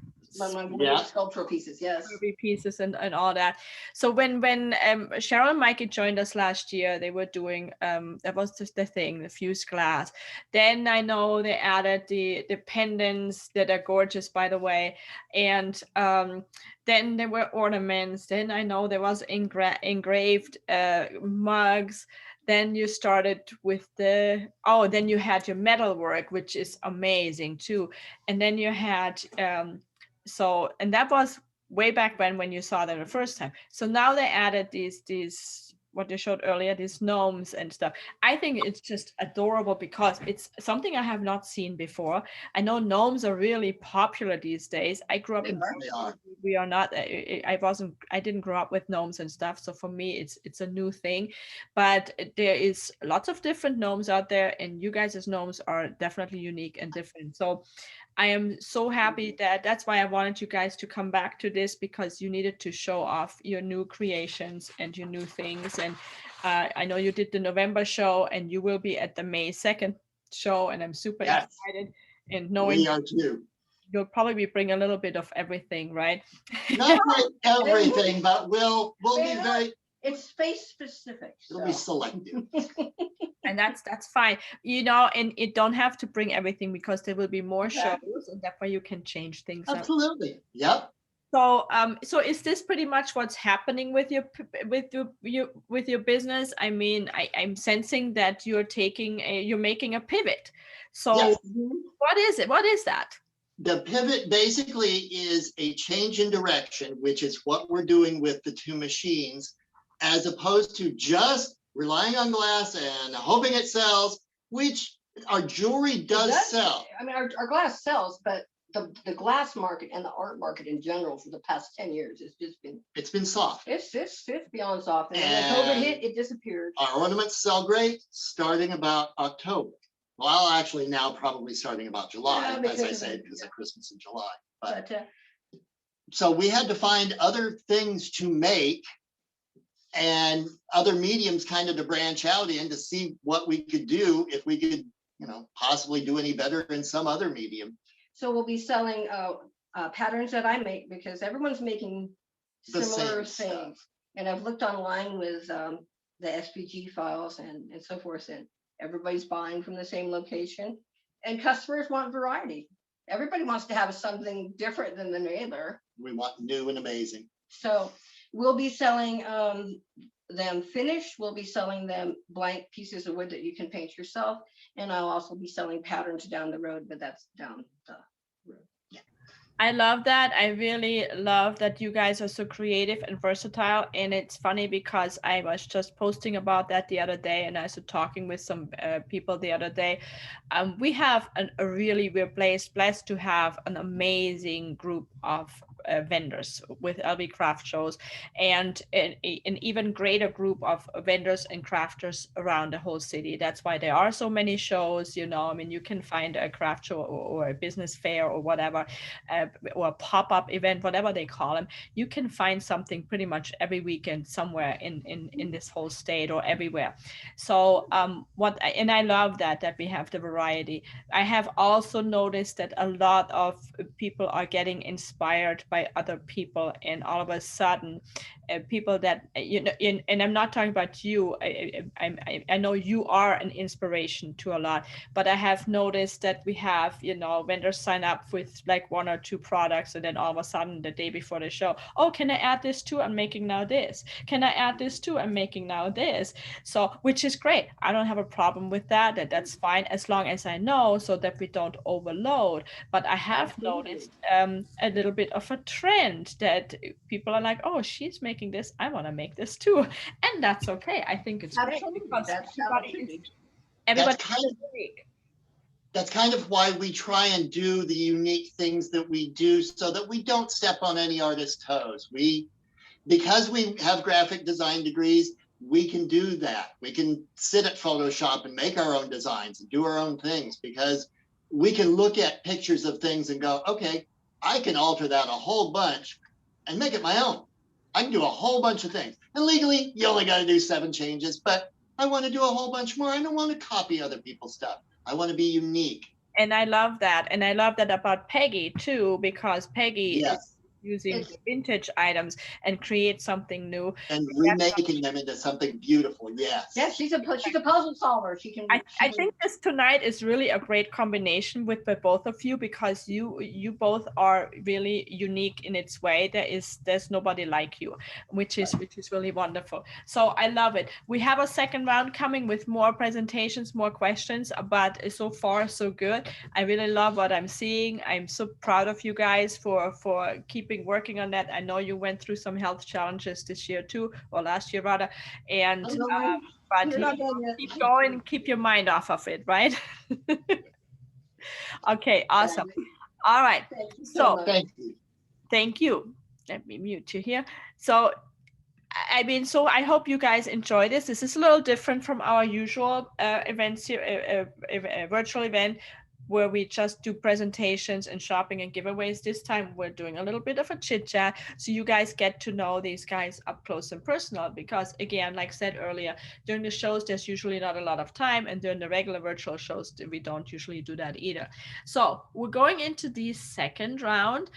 Yeah. Sculptural pieces, yes. curvy pieces and all that. So when Cheryl and Mikey joined us last year, they were doing that was just the thing, the fused glass. Then I know they added the pendants that are gorgeous, by the way, and then there were ornaments. Then I know there was engraved mugs. Then you started with then you had your metal work, which is amazing too. And then you had and that was way back when you saw them the first time. So now they added these what you showed earlier, these gnomes and stuff. I think it's just adorable because it's something I have not seen before. I know gnomes are really popular these days. I grew up in They are. we are not, I didn't grow up with gnomes and stuff. So for me, it's a new thing, but there is lots of different gnomes out there, and you guys as gnomes are definitely unique and different. So I am so happy that that's why I wanted you guys to come back to this, because you needed to show off your new creations and your new things. And I know you did the November show, and you will be at the May 2nd show, and I'm super Yes. excited. And knowing We are too. you'll probably bring a little bit of everything, right? Not quite everything, but we'll be very, It's space specific. it'll be So. selective. And that's fine, you know. And it don't have to bring everything, because there will be more Exactly. shows, and that way you can change things up. Absolutely. Yep. So so is this pretty much what's happening with your business? I mean, I'm sensing that you're making a pivot. So Yes. what is it? What is that? The pivot basically is a change in direction, which is what we're doing with the two machines, as opposed to just relying on glass and hoping it sells, which our jewelry does sell. I mean, our glass sells, but the glass market and the art market in general for the past 10 years has just been, It's been soft. it's beyond soft. And when the COVID hit, it disappeared. Our ornaments sell great starting about October. Well, actually now probably starting about July, Yeah, as because I of say, the- because of Christmas in July. But But so we had to find other things to make and other mediums kind of to branch out in to see what we could do, if we could, you know, possibly do any better in some other medium. so we'll be selling patterns that I make, because everyone's making The similar same stuff. things. And I've looked online with the SVG files and so forth, and everybody's buying from the same location. And customers want variety. Everybody wants to have something different than the neighbor. We want new and amazing. So we'll be selling them finished. We'll be selling them blank pieces of wood that you can paint yourself. And I'll also be selling patterns down the road, but that's down the road. I love that. I really love that you guys are so creative and versatile. And it's funny because I was just posting about that the other day, and I was talking with some people the other day. We're blessed to have an amazing group of vendors with LB Craft shows, and an even greater group of vendors and crafters around the whole city. That's why there are so many shows, you know. I mean, you can find a craft show or a business fair or whatever, or a pop-up event, whatever they call them. You can find something pretty much every weekend somewhere in this whole state or everywhere. So and I love that we have the variety. I have also noticed that a lot of people are getting inspired by other people, and all of a sudden people that and I'm not talking about you. I know you are an inspiration to a lot, but I have noticed that we have, you know, vendors sign up with like 1 or 2 products, and then all of a sudden the day before the show, oh, can I add this too? I'm making now this. Can I add this too? I'm making now this. So, which is great. I don't have a problem with that. That's fine, as long as I know, so that we don't overload. But I have noticed a little bit of a trend that people are like, oh, she's making this, I want to make this too. And that's okay. I think it's great, Absolutely. because That's how it should be. everybody That's kind is of- unique. That's kind of why we try and do the unique things that we do, so that we don't step on any artist's toes. Because we have graphic design degrees, we can do that. We can sit at Photoshop and make our own designs and do our own things, because we can look at pictures of things and go, okay, I can alter that a whole bunch and make it my own. I can do a whole bunch of things. And legally, you only got to do 7 changes, but I want to do a whole bunch more. I don't want to copy other people's stuff. I want to be unique. And I love that. And I love that about Peggy too, because Peggy Yes. is using It's- vintage items and create something new. And remaking them into something beautiful. Yes. Yeah, she's a puzzle solver. She can. I think this tonight is really a great combination with the both of you, because you both are really unique in its way. There's nobody like you, which is really wonderful. So I love it. We have a second round coming with more presentations, more questions, but so far so good. I really love what I'm seeing. I'm so proud of you guys for keeping working on that. I know you went through some health challenges this year too, or last year rather, and but You're not done yet. keep going, keep your mind off of it, right? Okay, awesome. All right, Thank you So- much. Thank you. thank you. let me mute you here. So I mean, so I hope you guys enjoy this. This is a little different from our usual events here, virtual event where we just do presentations and shopping and giveaways. This time we're doing a little bit of a chit chat, so you guys get to know these guys up close and personal. Because again, like I said earlier, during the shows there's usually not a lot of time, and during the regular virtual shows we don't usually do that either. So we're going into the second round.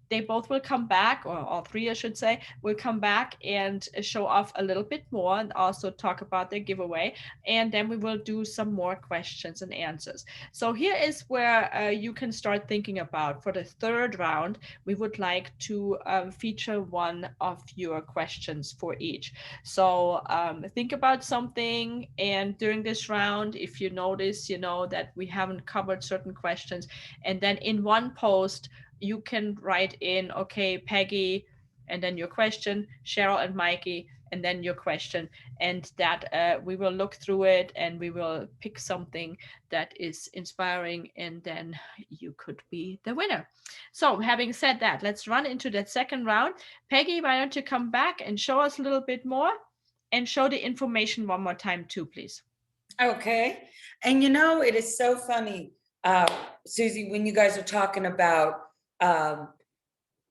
They both will come back, or all three, I should say, will come back and show off a little bit more and also talk about their giveaway. And then we will do some more questions and answers. So here is where you can start thinking about for the third round. We would like to feature one of your questions for each. So think about something, and during this round, if you notice, you know, that we haven't covered certain questions, and then in one post, you can write in, okay, Peggy, and then your question, Cheryl and Mikey, and then your question. And that we will look through it and we will pick something that is inspiring, and then you could be the winner. So having said that, let's run into that second round. Peggy, why don't you come back and show us a little bit more and show the information one more time too, please. Okay. And you know, it is so funny, Susie, when you guys are talking about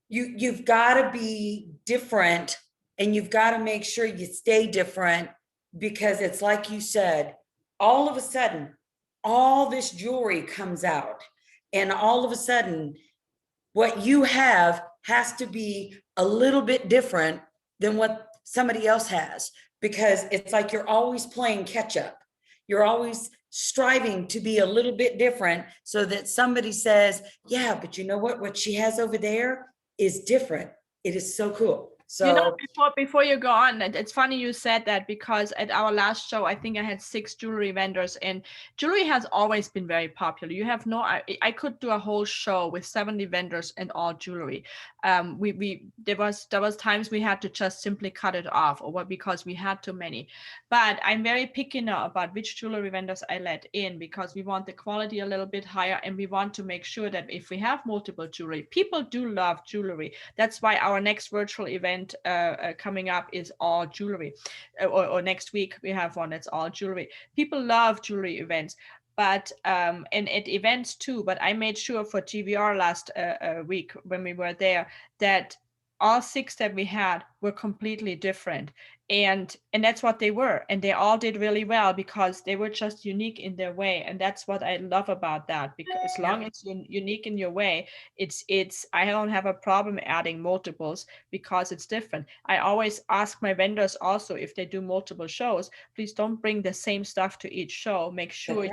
you've got to be different, and you've got to make sure you stay different, because it's like you said, all of a sudden all this jewelry comes out, and all of a sudden what you have has to be a little bit different than what somebody else has, because it's like you're always playing catch up. You're always striving to be a little bit different, so that somebody says, yeah, but you know what she has over there is different. It is so cool. So, you know, before you go on, it's funny you said that, because at our last show, I think I had 6 jewelry vendors, and jewelry has always been very popular. You have no, I could do a whole show with 70 vendors and all jewelry. There was times we had to just simply cut it off, or what, because we had too many. But I'm very picky now about which jewelry vendors I let in, because we want the quality a little bit higher, and we want to make sure that if we have multiple jewelry, people do love jewelry. That's why our next virtual event coming up is all jewelry, or next week we have one that's all jewelry. People love jewelry events, but and at events too. But I made sure for GVR last week when we were there that all 6 that we had were completely different, and that's what they were, and they all did really well because they were just unique in their way. And that's what I love about that, because as long as you're unique in your way, it's I don't have a problem adding multiples, because it's different. I always ask my vendors also, if they do multiple shows, please don't bring the same stuff to each show. Make sure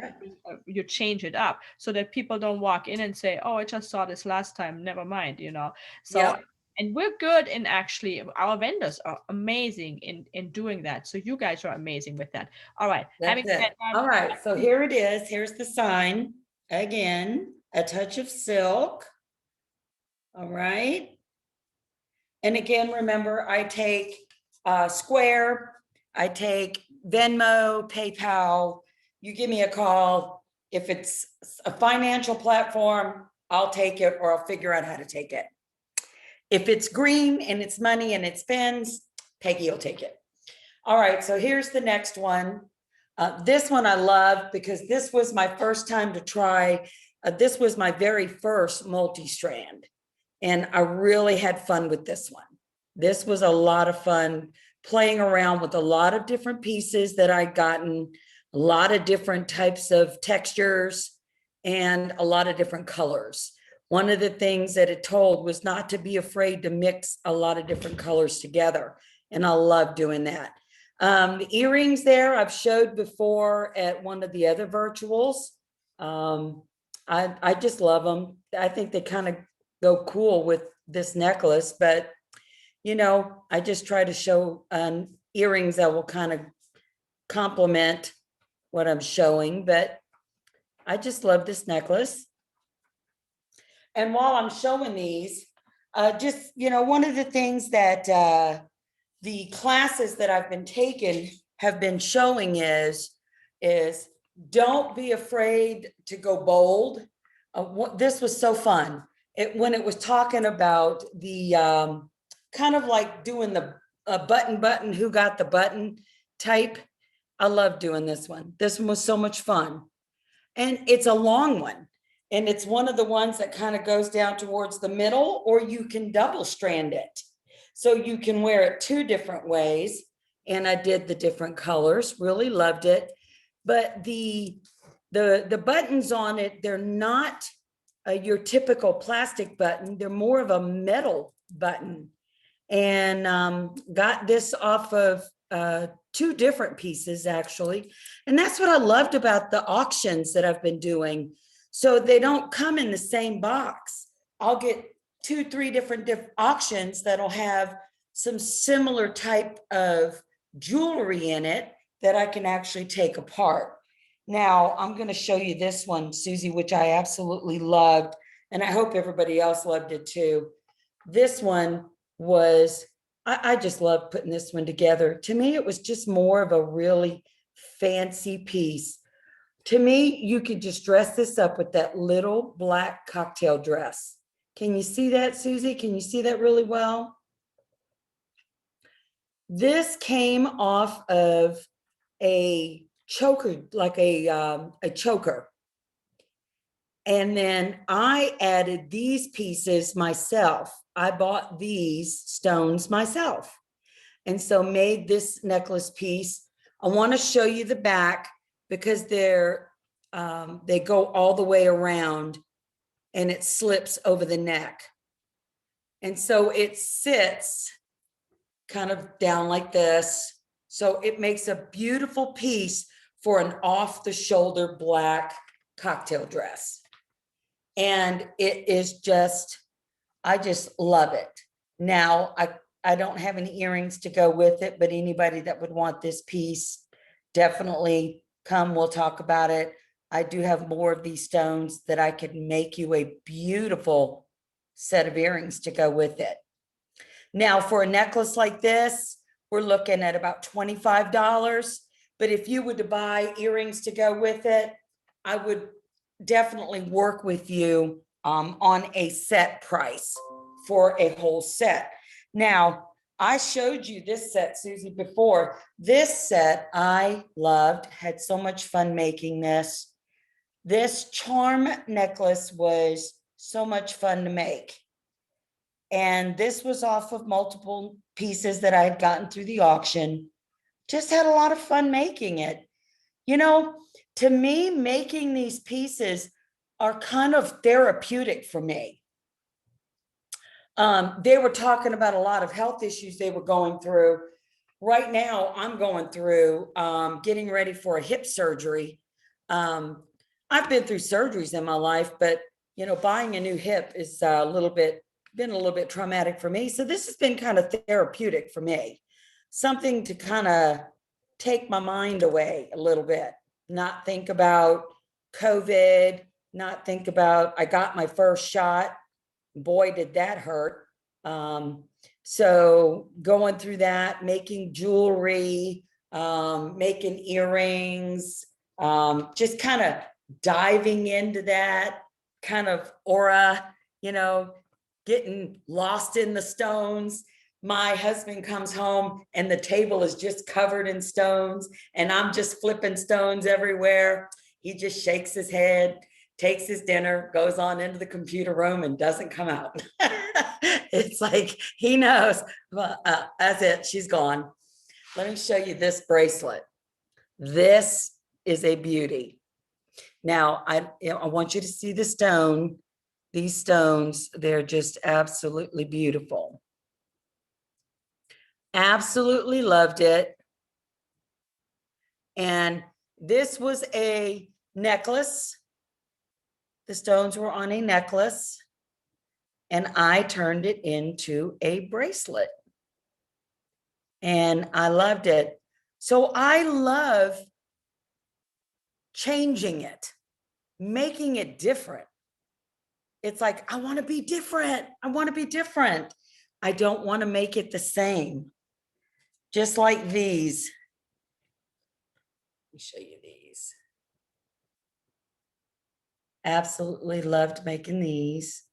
you change it up, so that people don't walk in and say, oh, I just saw this last time, never mind, you know. So and we're good in, actually, our vendors are amazing in doing that. So you guys are amazing with that. All right. that's it. All right. So here it is. Here's the sign again, a touch of silk. All right. And again, remember, I take Square, I take Venmo, PayPal. You give me a call. If it's a financial platform, I'll take it, or I'll figure out how to take it. If it's green and it's money and it spends, Peggy will take it. All right, so here's the next one. This one I love, because this was my first time to try. This was my very first multi-strand, and I really had fun with this one. This was a lot of fun, playing around with a lot of different pieces that I'd gotten, a lot of different types of textures, and a lot of different colors. One of the things that it told was not to be afraid to mix a lot of different colors together. And I love doing that. The earrings there I've showed before at one of the other virtuals. I just love them. I think they kind of go cool with this necklace, but you know, I just try to show earrings that will kind of complement what I'm showing, but I just love this necklace. And while I'm showing these, just, you know, one of the things that the classes that I've been taking have been showing is don't be afraid to go bold. This was so fun. when it was talking about the kind of like doing the button, who got the button type. I love doing this one. This one was so much fun. And it's a long one. And it's one of the ones that kind of goes down towards the middle, or you can double strand it. So you can wear it 2 different ways. And I did the different colors, really loved it. But the buttons on it, they're not your typical plastic button. They're more of a metal button. And got this off of 2 different pieces, actually. And that's what I loved about the auctions that I've been doing. So they don't come in the same box. I'll get 2, 3 different auctions that'll have some similar type of jewelry in it that I can actually take apart. Now, I'm going to show you this one, Susie, which I absolutely loved. And I hope everybody else loved it too. This one was, I just love putting this one together. To me, it was just more of a really fancy piece. To me, you could just dress this up with that little black cocktail dress. Can you see that, Susie? Can you see that really well? This came off of a choker, like a choker. And then I added these pieces myself. I bought these stones myself. And so made this necklace piece. I want to show you the back because they go all the way around and it slips over the neck. And so it sits kind of down like this. So it makes a beautiful piece for an off the shoulder black cocktail dress. And it is just, I just love it. Now, I don't have any earrings to go with it, but anybody that would want this piece, definitely come, we'll talk about it. I do have more of these stones that I could make you a beautiful set of earrings to go with it. Now, for a necklace like this, we're looking at about $25. But if you were to buy earrings to go with it, I would definitely work with you on a set price for a whole set. Now, I showed you this set, Susie, before. This set I loved, had so much fun making this. This charm necklace was so much fun to make. And this was off of multiple pieces that I had gotten through the auction. Just had a lot of fun making it. You know, to me, making these pieces are kind of therapeutic for me. They were talking about a lot of health issues they were going through. Right now, I'm going through getting ready for a hip surgery. I've been through surgeries in my life, but you know, buying a new hip is been a little bit traumatic for me. So this has been kind of therapeutic for me. Something to kind of take my mind away a little bit, not think about COVID, not think about, I got my first shot. Boy, did that hurt. So going through that, making jewelry, making earrings, just kind of diving into that kind of aura, you know, getting lost in the stones. My husband comes home and the table is just covered in stones and I'm just flipping stones everywhere. He just shakes his head, takes his dinner, goes on into the computer room and doesn't come out. It's like he knows, that's it, she's gone. Let me show you this bracelet. This is a beauty. Now, I want you to see the stone. These stones, they're just absolutely beautiful. Absolutely loved it. And this was a necklace. The stones were on a necklace. And I turned it into a bracelet. And I loved it. So I love changing it, making it different. It's like, I want to be different. I want to be different. I don't want to make it the same. Just like these. Let me show you these. Absolutely loved making these.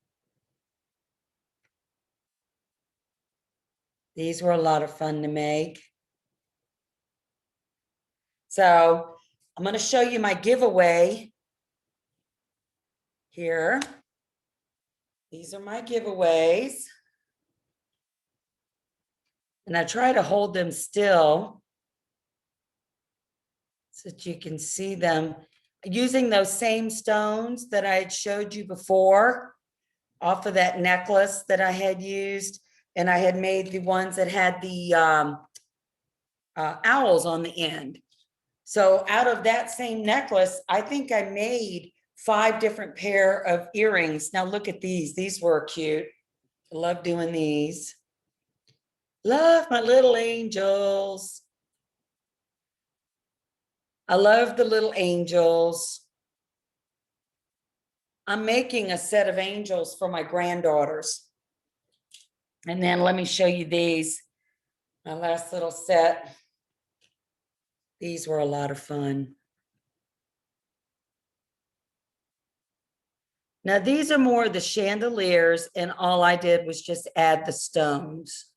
These were a lot of fun to make. So I'm going to show you my giveaway here. These are my giveaways. And I try to hold them still so that you can see them using those same stones that I had showed you before off of that necklace that I had used. And I had made the ones that had the owls on the end. So out of that same necklace, I think I made 5 different pair of earrings. Now look at these. These were cute. I love doing these. Love my little angels. I love the little angels. I'm making a set of angels for my granddaughters. And then let me show you these. My last little set. These were a lot of fun. Now these are more of the chandeliers, and all I did was just add the stones.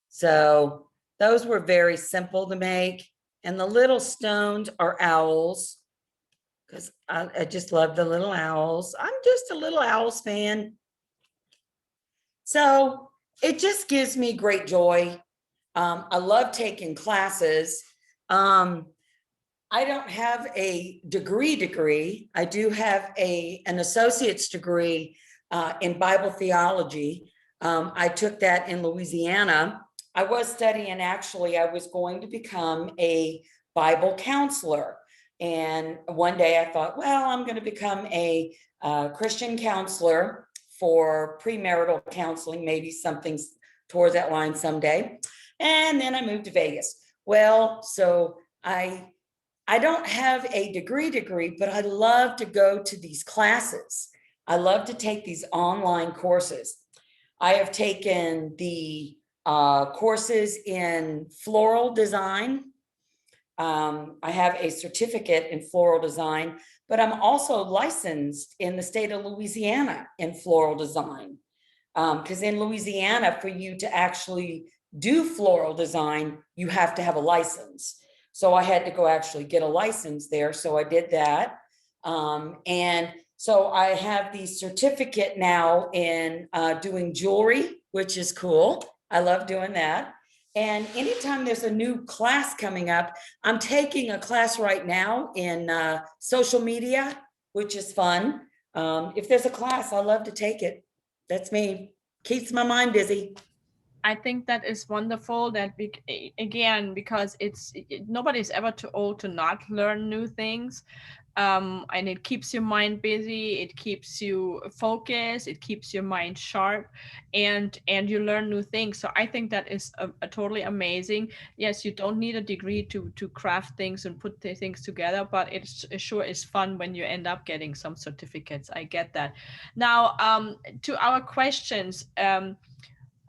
So those were very simple to make. And the little stones are owls, because I just love the little owls. I'm just a little owls fan. So it just gives me great joy. I love taking classes. I don't have a degree. I do have an associate's degree in Bible theology. I took that in Louisiana. I was studying, actually, I was going to become a Bible counselor. And one day I thought, well, I'm going to become a Christian counselor for premarital counseling, maybe something towards that line someday. And then I moved to Vegas. Well, so I don't have a degree, but I love to go to these classes. I love to take these online courses. I have taken the courses in floral design. I have a certificate in floral design, but I'm also licensed in the state of Louisiana in floral design. Because in Louisiana, for you to actually do floral design, you have to have a license. So I had to go actually get a license there. So I did that. And so I have the certificate now in doing jewelry, which is cool. I love doing that. And anytime there's a new class coming up, I'm taking a class right now in social media, which is fun. If there's a class, I love to take it. That's me. Keeps my mind busy. I think that is wonderful that again, because nobody's ever too old to not learn new things. And it keeps your mind busy, it keeps you focused, it keeps your mind sharp, and you learn new things. So I think that is a totally amazing. Yes, you don't need a degree to craft things and put the things together, but it sure is fun when you end up getting some certificates. I get that. Now to our questions.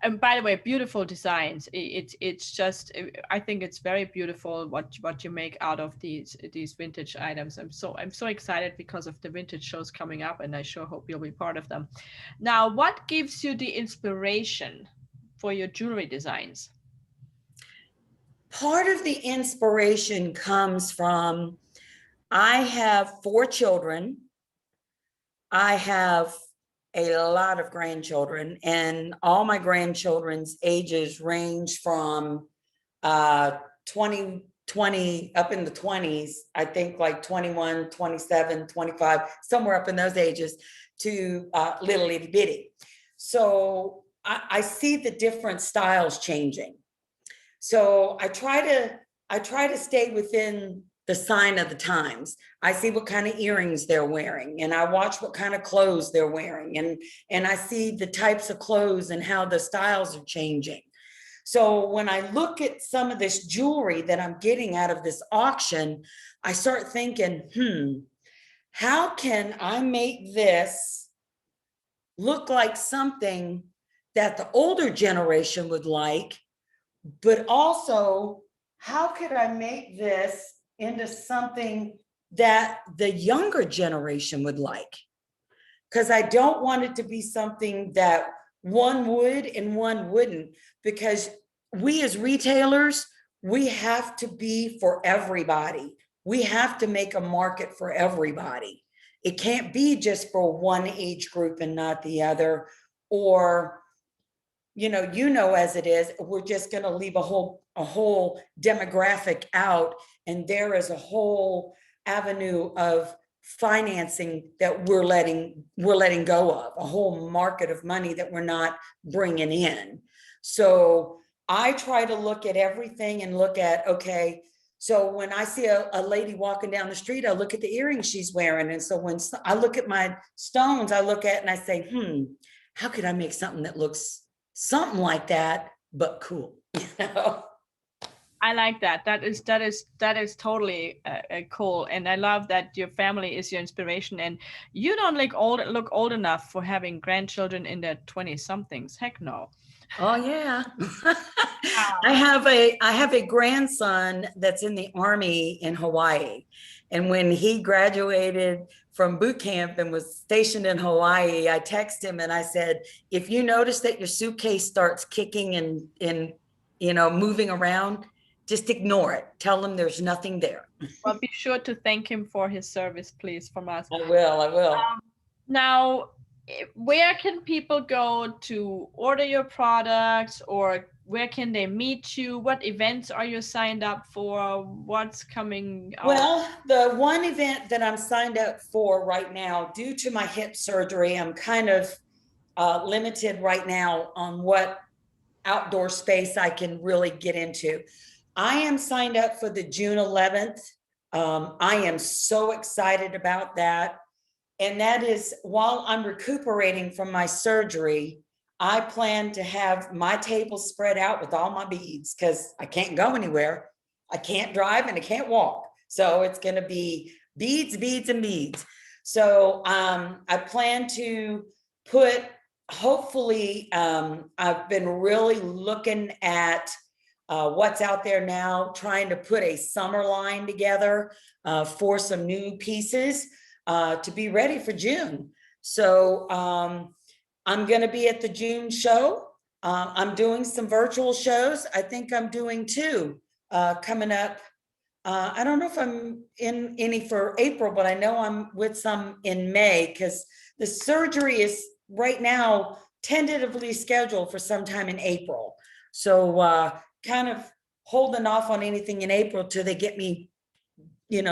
And by the way, beautiful designs. It's just, I think it's very beautiful what you make out of these vintage items. I'm so excited because of the vintage shows coming up, and I sure hope you'll be part of them. Now, what gives you the inspiration for your jewelry designs? Part of the inspiration comes from, I have 4 children. I have a lot of grandchildren, and all my grandchildren's ages range from 20 up in the 20s, I think like 21, 27, 25, somewhere up in those ages, to little itty bitty. So I see the different styles changing. So I try to stay within the sign of the times. I see what kind of earrings they're wearing, and I watch what kind of clothes they're wearing, and I see the types of clothes and how the styles are changing. So when I look at some of this jewelry that I'm getting out of this auction, I start thinking, how can I make this look like something that the older generation would like, but also how could I make this into something that the younger generation would like? Because I don't want it to be something that one would and one wouldn't, because we as retailers, we have to be for everybody. We have to make a market for everybody. It can't be just for one age group and not the other, or, as it is, we're just going to leave a whole demographic out, and there is a whole avenue of financing that we're letting go of, a whole market of money that we're not bringing in. So I try to look at everything and look at, okay, so when I see a lady walking down the street, I look at the earrings she's wearing. And so when I look at my stones, I look at and I say, how could I make something that looks something like that, but cool? I like that. That is totally cool, and I love that your family is your inspiration, and you don't look old enough for having grandchildren in their 20-somethings. Heck no. Oh yeah. I have a grandson that's in the Army in Hawaii, and when he graduated from boot camp and was stationed in Hawaii, I texted him and I said, if you notice that your suitcase starts kicking and moving around, just ignore it. Tell him there's nothing there. Well, be sure to thank him for his service, please, from us. I will. Now, where can people go to order your products, or where can they meet you? What events are you signed up for? What's coming out? Well, the one event that I'm signed up for right now, due to my hip surgery, I'm kind of limited right now on what outdoor space I can really get into. I am signed up for the June 11th. I am so excited about that. And that is while I'm recuperating from my surgery, I plan to have my table spread out with all my beads, because I can't go anywhere. I can't drive and I can't walk. So it's going to be beads, beads, and beads. So I plan to put, hopefully, I've been really looking at what's out there now, trying to put a summer line together for some new pieces to be ready for June. So I'm going to be at the June show. I'm doing some virtual shows. I think I'm doing 2 coming up. I don't know if I'm in any for April, but I know I'm with some in May, because the surgery is right now tentatively scheduled for sometime in April. So kind of holding off on anything in April till they get me,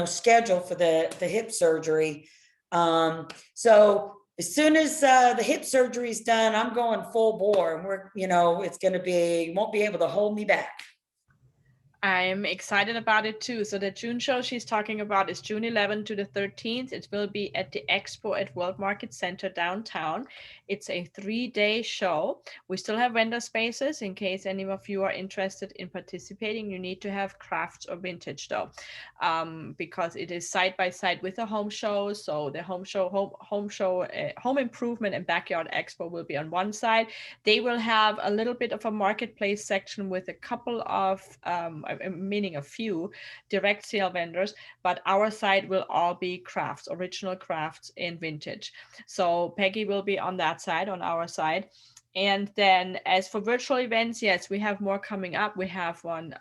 scheduled for the hip surgery. So as soon as the hip surgery is done, I'm going full bore, and we're, it's going to be, won't be able to hold me back. I'm excited about it too. So the June show she's talking about is June 11th to the 13th. It will be at the Expo at World Market Center downtown. It's a 3-day show. We still have vendor spaces in case any of you are interested in participating. You need to have crafts or vintage though, because it is side by side with the home show. So the home improvement and backyard expo will be on one side. They will have a little bit of a marketplace section with a couple of meaning a few direct sale vendors, but our side will all be crafts, original crafts in vintage. So Peggy will be on that side, on our side. And then as for virtual events, yes, we have more coming up. We have one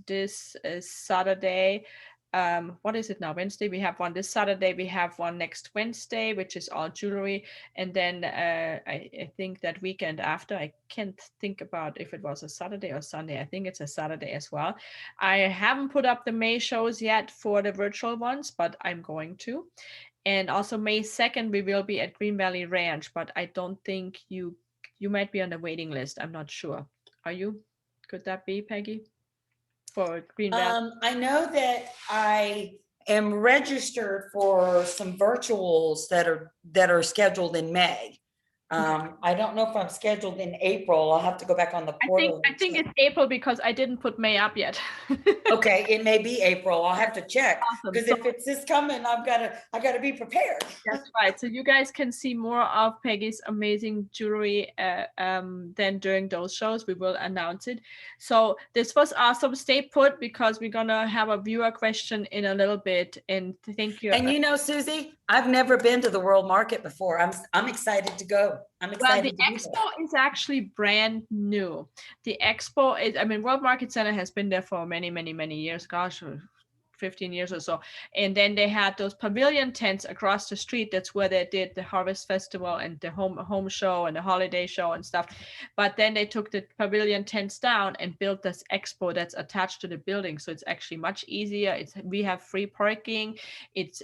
this Saturday. What is it now? Wednesday. We have one this Saturday. We have one next Wednesday, which is all jewelry. And then I think that weekend after, I can't think about if it was a Saturday or Sunday. I think it's a Saturday as well. I haven't put up the May shows yet for the virtual ones, but I'm going to. And also May 2nd, we will be at Green Valley Ranch, but I don't think you might be on the waiting list. I'm not sure. Are you? Could that be, Peggy? For Green Valley? I know that I am registered for some virtuals that are scheduled in May. I don't know if I'm scheduled in April. I'll have to go back on the portal. I think it's April because I didn't put May up yet. Okay, it may be April. I'll have to check, Awesome. because if it's this coming, I gotta be prepared. That's right. So you guys can see more of Peggy's amazing jewelry then during those shows. We will announce it. So this was awesome. Stay put, because we're gonna have a viewer question in a little bit. And thank you. And Susie, I've never been to the World Market before. I'm excited to go. So I'm Well, the excited to be there. expo is actually brand new. The expo is, I mean, World Market Center has been there for many, many, many years. Gosh, 15 years or so. And then they had those pavilion tents across the street. That's where they did the Harvest Festival and the home show and the holiday show and stuff. But then they took the pavilion tents down and built this expo that's attached to the building. So it's actually much easier. We have free parking. It's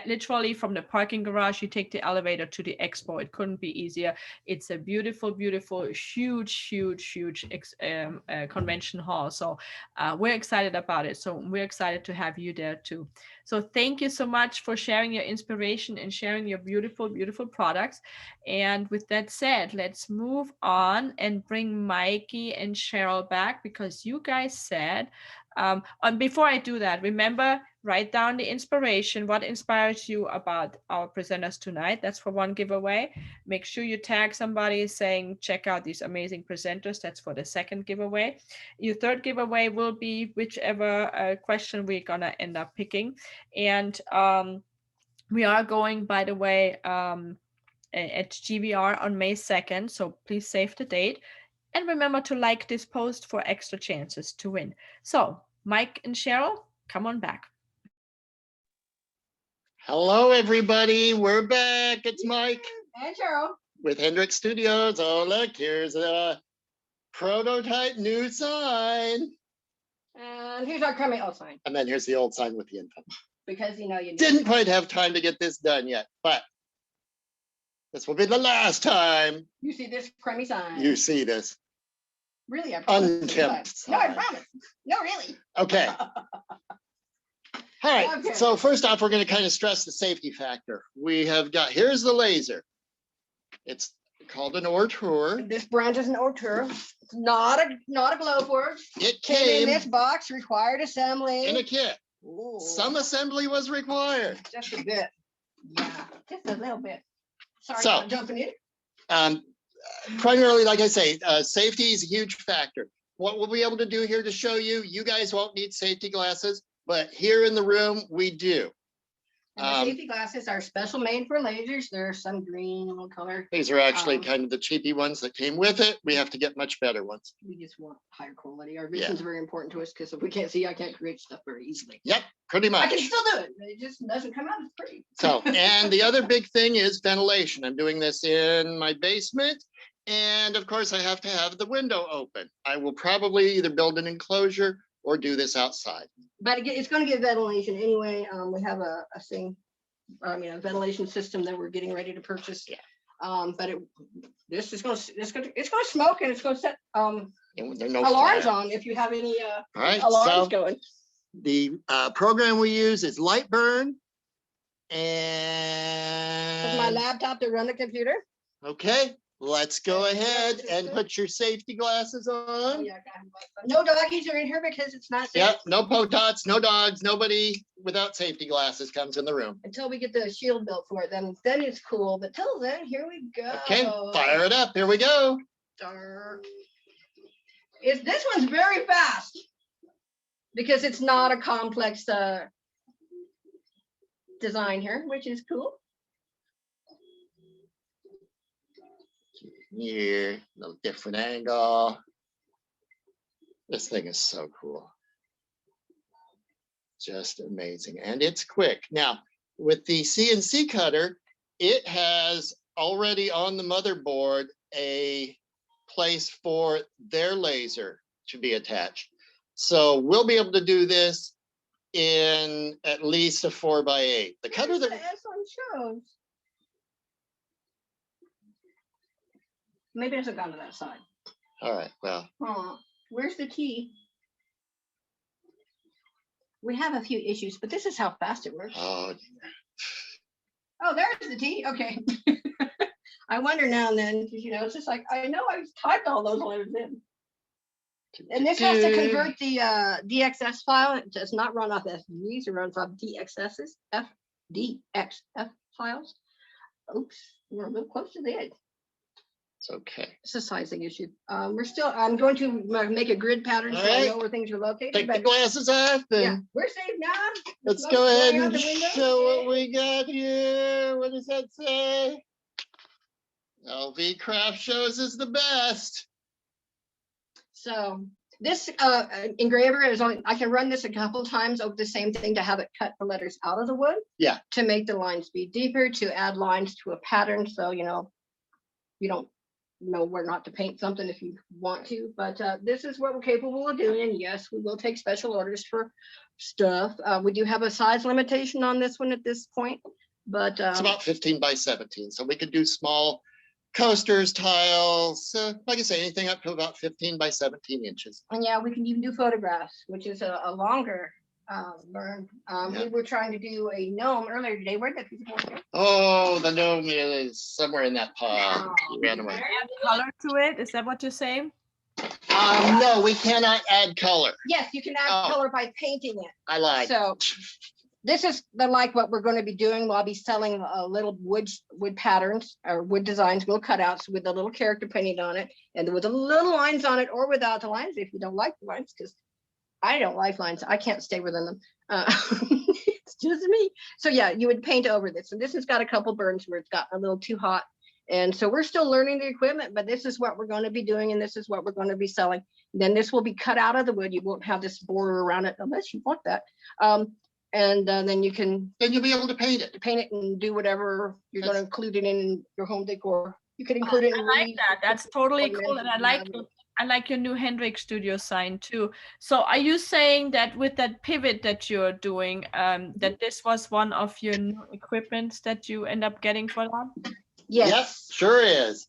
literally from the parking garage, you take the elevator to the expo. It couldn't be easier. It's a beautiful, beautiful, huge convention hall. So we're excited about it. So we're excited to have you there too. So thank you so much for sharing your inspiration and sharing your beautiful, beautiful products. And with that said, let's move on and bring Mikey and Cheryl back, because you guys said, and before I do that, remember, write down the inspiration, what inspires you about our presenters tonight. That's for one giveaway. Make sure you tag somebody saying, check out these amazing presenters. That's for the second giveaway. Your third giveaway will be whichever question we're gonna end up picking. And we are going, by the way, at GVR on May 2nd. So please save the date. And remember to like this post for extra chances to win. So Mike and Cheryl, come on back. Hello, everybody. We're back. It's Mike And Cheryl. with Hendrix Studios. Oh, look, here's a prototype new sign. And here's our crummy old sign, And then here's the old sign with the info. because you know you Didn't quite have time to get this done yet, but this will be the last time You see this crummy sign. you see this Really, I promise. unkempt No, I sign. promise. No, really. Okay. All right, Okay. so first off, we're going to kind of stress the safety factor. We have got, here's the laser. It's called an Ortour. This brand is an Ortour. It's not a Glowforge. It Came came in this box, required assembly. in a kit. Ooh, Some assembly was required. just a bit. Yeah, just a little bit. Sorry So- for jumping in. Primarily, like I say, safety is a huge factor. What we'll be able to do here to show you, you guys won't need safety glasses, but here in the room, we do. And the safety glasses are special made for lasers. There's some green little color. These are actually Um, kind of the cheapy ones that came with it. We have to get much better ones. We just want higher quality. Our Yeah. vision's very important to us, because if we can't see, I can't create stuff very easily. Yep, pretty I much. can still do it, but it just doesn't come out as pretty. So, and the other big thing is ventilation. I'm doing this in my basement. And of course, I have to have the window open. I will probably either build an enclosure or do this outside. But it's going to get ventilation anyway. We have a ventilation system that we're getting ready to purchase. Yeah. But it's going to smoke, and it's going to set And there are no alarms fire. on if you have any All right, alarms so going. the program we use is Lightburn. With my And laptop to run the computer. okay, let's go And ahead yes, and it's put your safety glasses Oh, on. yeah, no doggies are in here because it's not safe. Yep, no potots, no dogs, nobody without safety glasses comes in the room. Until we get the shield built for it, then it's cool. But till then, here we go. Okay, fire it up. Here we go. Dark. This one's very fast because it's not a complex design here, which is cool. Here, a little different angle. This thing is so cool. Just amazing. And it's quick. Now, with the CNC cutter, it has already on the motherboard a place for their laser to be attached. So we'll be able to do this in at least a 4x8. The cutter that This one shows. Maybe it hasn't gone to that side. all right, well, Huh. Where's the key? We have a few issues, but this is how fast it works. oh, Oh, there's the T. Okay. I wonder now and then, because it's just like I know I've typed all those letters in. And this has to convert the DXS file. It does not run off FDs. It runs off DXSs, DXF files. Oops, we're a little close to the edge. it's okay. It's a sizing issue. I'm going to make a grid pattern so I Alright. know where things are located. Take the But glasses off yeah, and we're safe now. let's Smoke's go ahead going out and the window. show what we got here. What does that say? LV Craft Shows is the best. So this engraver is on, I can run this a couple times over the same thing to have it cut the letters out of the wood. Yeah. To make the lines be deeper, to add lines to a pattern. So, you know, you don't know where not to paint something if you want to, but this is what we're capable of doing. And yes, we will take special orders for stuff. We do have a size limitation on this one at this point, but It's about 15 by 17. So we could do small coasters, tiles, like I say, anything up to about 15 by 17 inches. and yeah, we can even do photographs, which is a longer burn. Yeah. We were trying to do a gnome earlier today. Where'd that piece of board go? Oh, the gnome is somewhere in that pod. He ran away. Add color to it. Is that what you're saying? No, we cannot add color. Yes, you can add Oh. color by painting it. I lied. So this is like what we're going to be doing. I'll be selling little wood patterns or wood designs, little cutouts with a little character painted on it, and with the little lines on it or without the lines if you don't like the lines, because I don't like lines. I can't stay within them. It's just me. So yeah, you would paint over this. And this has got a couple burns where it's got a little too hot. And so we're still learning the equipment, but this is what we're going to be doing, and this is what we're going to be selling. Then this will be cut out of the wood. You won't have this border around it unless you want that. And then you can Then you'll be able to paint it. paint it and do whatever you're going to include it in your home decor. You could include it. I in like leaves, that. That's totally ornaments, cool. And I and like whatever. I like your new Hendrik Studio sign too. So are you saying that with that pivot that you're doing, that this was one of your new equipments that you end up getting for that? Yes. Yep, sure is.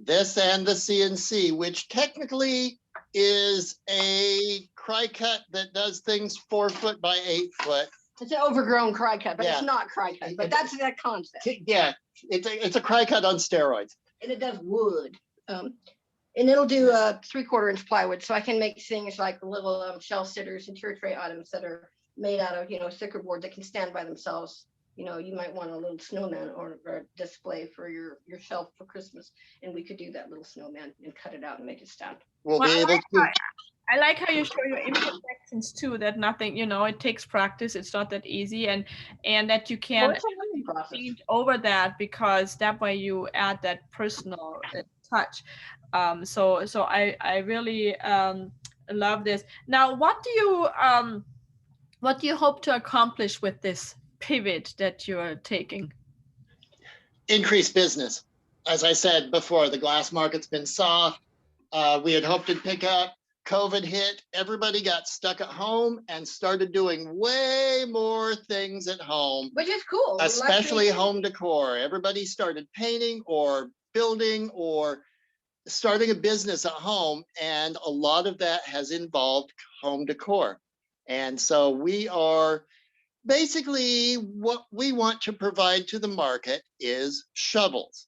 This and the CNC, which technically is a cry cut that does things 4 foot by 8 foot. It's an overgrown cry cut, but Yeah. it's not cry cut. But that's that concept. Yeah, it's a cry cut on steroids. And it does wood. And it'll do 3/4 inch plywood. So I can make things like little shelf sitters and tier tray items that are made out of, sticker board that can stand by themselves. You might want a little snowman or display for your shelf for Christmas. And we could do that little snowman and cut it out and make it stand. We'll Well, be I able like to. I like how you show your imperfections too, that nothing, it takes practice. It's not that easy, and that you Well, can it's a learning process. paint over that, because that way you add that personal touch. So I really love this. Now, what do you hope to accomplish with this pivot that you're taking? Increase business. As I said before, the glass market's been soft. We had hoped to pick up. COVID hit. Everybody got stuck at home and started doing way more things at home, Which is cool. We like especially creativity. home decor. Everybody started painting or building or starting a business at home, and a lot of that has involved home decor. And so we are basically, what we want to provide to the market is shovels.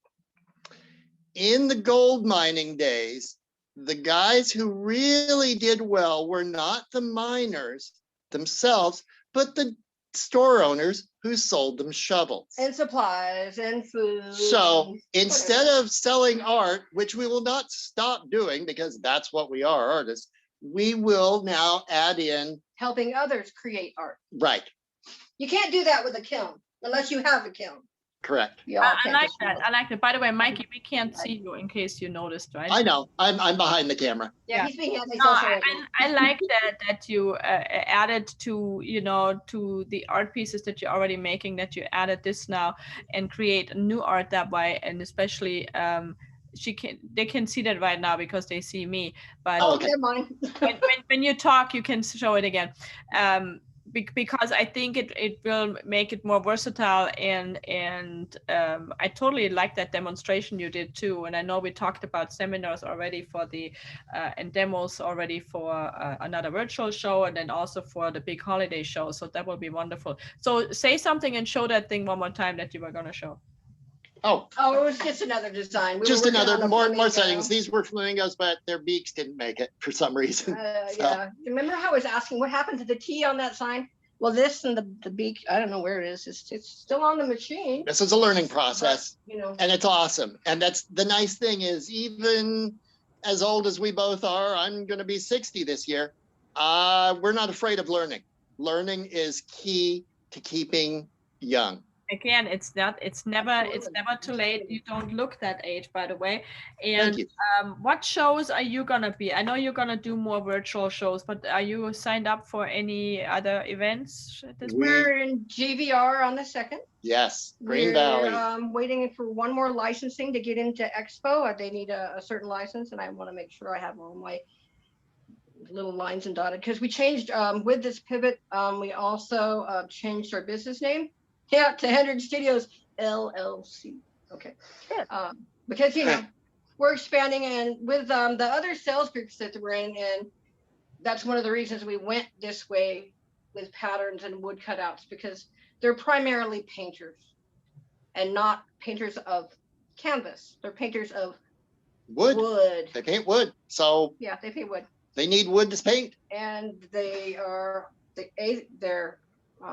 In the gold mining days, the guys who really did well were not the miners themselves, but the store owners who sold them shovels. And supplies and food. So and instead whatever. of selling art, which we will not stop doing because that's what we are, artists, we will now add in, Helping others create art. right, You can't do that with a kiln unless you have a kiln. correct. You all I can't like just do that. I like that. By the way, Mikey, we can't see you in case you noticed, right? I know, I'm behind the camera. Yeah, Yeah. he's being antisocial No, right now. I like that you added to the art pieces that you're already making, that you added this now and create new art that way, and especially they can see that right now because they see me, but Oh, Oh, okay. never mind. when you talk you can show it again, because I think it will make it more versatile, and I totally like that demonstration you did too. And I know we talked about seminars already for the and demos already for another virtual show, and then also for the big holiday show. So that will be wonderful. So say something and show that thing one more time that you were going to show. Oh, Oh, it was just another design. We were just working another, on a more flamingo. settings. These were flamingos, but their beaks didn't make it for some reason. So- Yeah. Remember how I was asking what happened to the T on that sign? Well, this and the beak, I don't know where it is. It's still on the machine. This is a learning process. But, And it's awesome. And that's the nice thing is, even as old as we both are, I'm going to be 60 this year. We're not afraid of learning. Learning is key to keeping young. Again, it's never too late. You don't look that age, by the way. Thank And you. what shows are you gonna be? I know you're gonna do more virtual shows, but are you signed up for any other events at this point? We're in GVR on the 2nd. Yes, Green We're Valley. waiting for one more licensing to get into Expo. They need a certain license, and I want to make sure I have all my little lines and dotted, because we changed with this pivot. We also changed our business name, to Hendrick Studios LLC. Okay. Good. Because we're expanding, and with the other sales groups that we're in, and that's one of the reasons we went this way with patterns and wood cutouts, because they're primarily painters and not painters of canvas. They're painters of wood. They paint wood. So yeah, they paint wood. They need wood to paint. And they're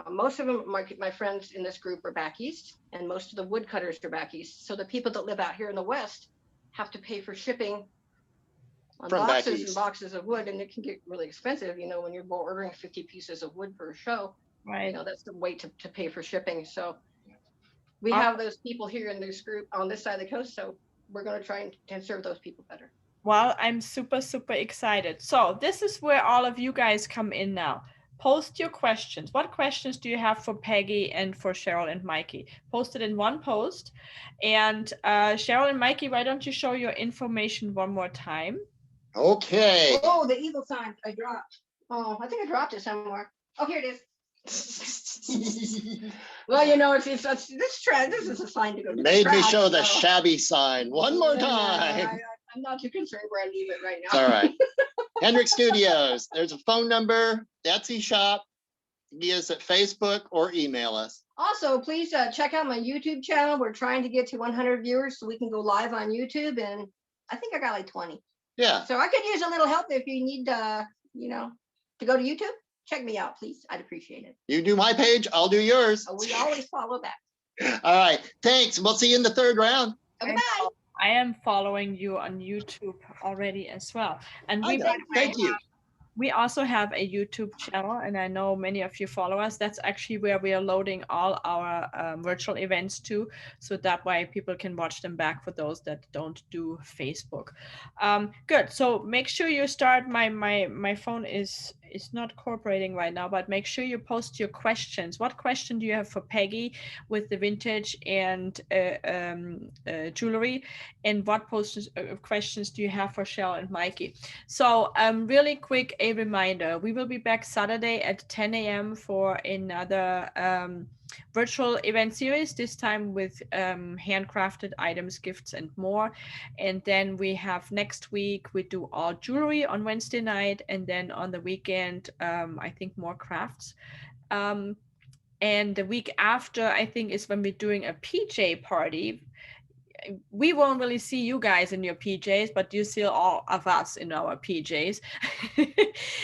most of them, my friends in this group are back east, and most of the woodcutters are back east. So the people that live out here in the west have to pay for shipping on From back boxes east. and boxes of wood, and it can get really expensive, when you're ordering 50 pieces of wood per show. Right. That's the way to pay for shipping. So we have those people here in this group on this side of the coast, so we're going to try and serve those people better. Well, I'm super, super excited. So this is where all of you guys come in now. Post your questions. What questions do you have for Peggy and for Cheryl and Mikey? Post it in one post. And Cheryl and Mikey, why don't you show your information one more time? Okay. Oh, the eagle sign I dropped. Oh, I think I dropped it somewhere. Oh, here it is. Well, it's this trend. This is a sign to go. Made me show the shabby sign one more time. I'm not too concerned where I leave it right now. It's all right. Hendrick Studios. There's a phone number, Etsy shop. Be us at Facebook or email us. Also, please check out my YouTube channel. We're trying to get to 100 viewers so we can go live on YouTube, and I think I got like 20. Yeah. So I could use a little help if you need, to go to YouTube. Check me out, please. I'd appreciate it. You do my page, I'll do yours. We always follow that. All right. Thanks. We'll see you in the third round. Bye. I am following you on YouTube already as well. And Thank you. We also have a YouTube channel, and I know many of you follow us. That's actually where we are loading all our virtual events to, so that way people can watch them back for those that don't do Facebook. Good. So make sure you start. My phone is not cooperating right now, but make sure you post your questions. What question do you have for Peggy with the vintage and jewelry, and what questions do you have for Cheryl and Mikey? So really quick, a reminder, we will be back Saturday at 10 a.m. for another virtual event series, this time with handcrafted items, gifts, and more. And then we have next week, we do all jewelry on Wednesday night, and then on the weekend, I think more crafts. And the week after, I think, is when we're doing a PJ party. We won't really see you guys in your PJs, but you see all of us in our PJs.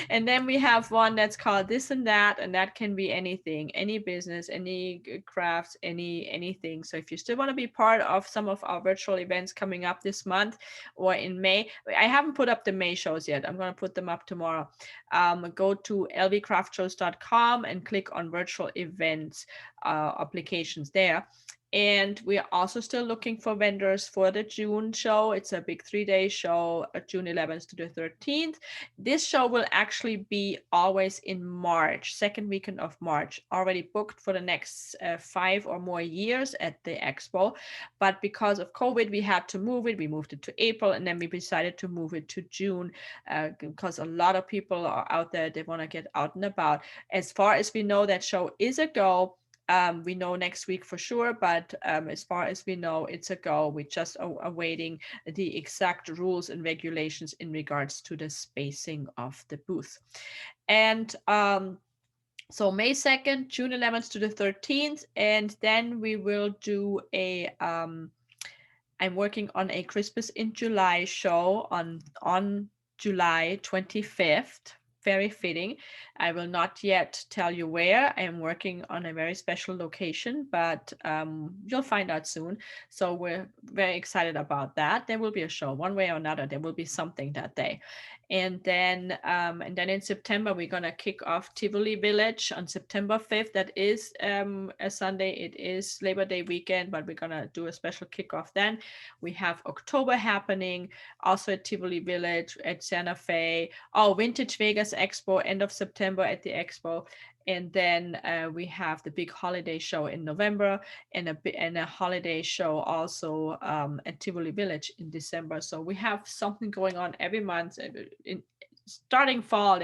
And then we have one that's called This and That, and that can be anything, any business, any crafts, anything. So if you still want to be part of some of our virtual events coming up this month or in May, I haven't put up the May shows yet. I'm going to put them up tomorrow. Go to lvcraftshows.com and click on virtual events applications there. And we are also still looking for vendors for the June show. It's a big 3-day show, June 11th to the 13th. This show will actually be always in March, second weekend of March, already booked for the next 5 or more years at the expo. But because of COVID, we had to move it. We moved it to April, and then we decided to move it to June because a lot of people are out there. They want to get out and about. As far as we know, that show is a go. We know next week for sure, but as far as we know, it's a go. We're just awaiting the exact rules and regulations in regards to the spacing of the booth. And so May 2nd, June 11th to the 13th, and then we will do a, I'm working on a Christmas in July show on July 25th. very fitting. I will not yet tell you where. I am working on a very special location, but you'll find out soon. So we're very excited about that. There will be a show one way or another. There will be something that day. And then in September, we're going to kick off Tivoli Village on September 5th. That is a Sunday. It is Labor Day weekend, but we're going to do a special kickoff then. We have October happening also at Tivoli Village, at Santa Fe. Oh, Vintage Vegas Expo, end of September at the Expo. And then we have the big holiday show in November, and a holiday show also at Tivoli Village in December. So we have something going on every month. Starting fall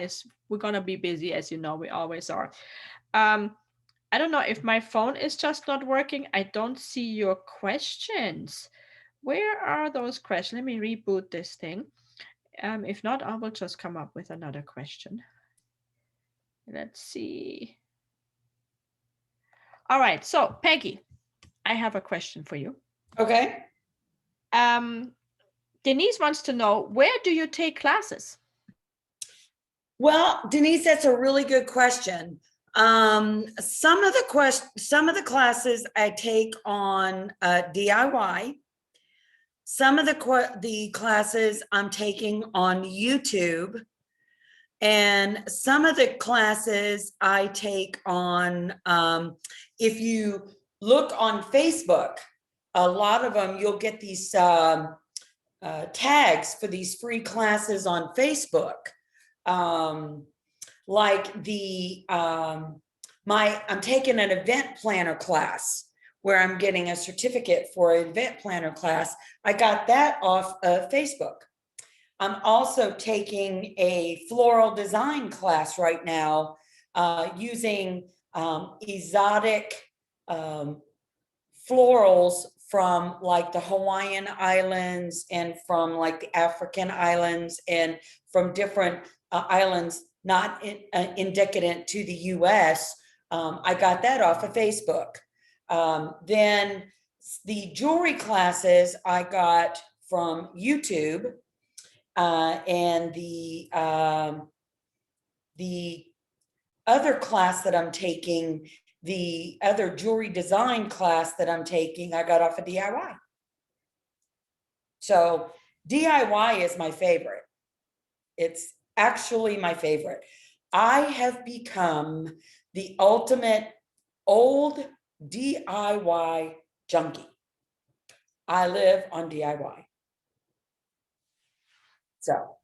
we're gonna be busy, as you know, we always are. I don't know if my phone is just not working. I don't see your questions. Where are those questions? Let me reboot this thing. If not, I will just come up with another question. Let's see. All right, so Peggy, I have a question for you. Okay. Denise wants to know, where do you take classes? Well, Denise, that's a really good question. Some of the classes I take on DIY. Some of the classes I'm taking on YouTube. And some of the classes I take on, if you look on Facebook, a lot of them, you'll get these tags for these free classes on Facebook. Like I'm taking an event planner class where I'm getting a certificate for an event planner class. I got that off of Facebook. I'm also taking a floral design class right now, using exotic florals from like the Hawaiian Islands and from like the African islands and from different islands, not indicadent to the US. I got that off of Facebook. Then the jewelry classes I got from YouTube. And the other class that I'm taking, the other jewelry design class that I'm taking, I got off of DIY. So DIY is my favorite. It's actually my favorite. I have become the ultimate old DIY junkie. I live on DIY. So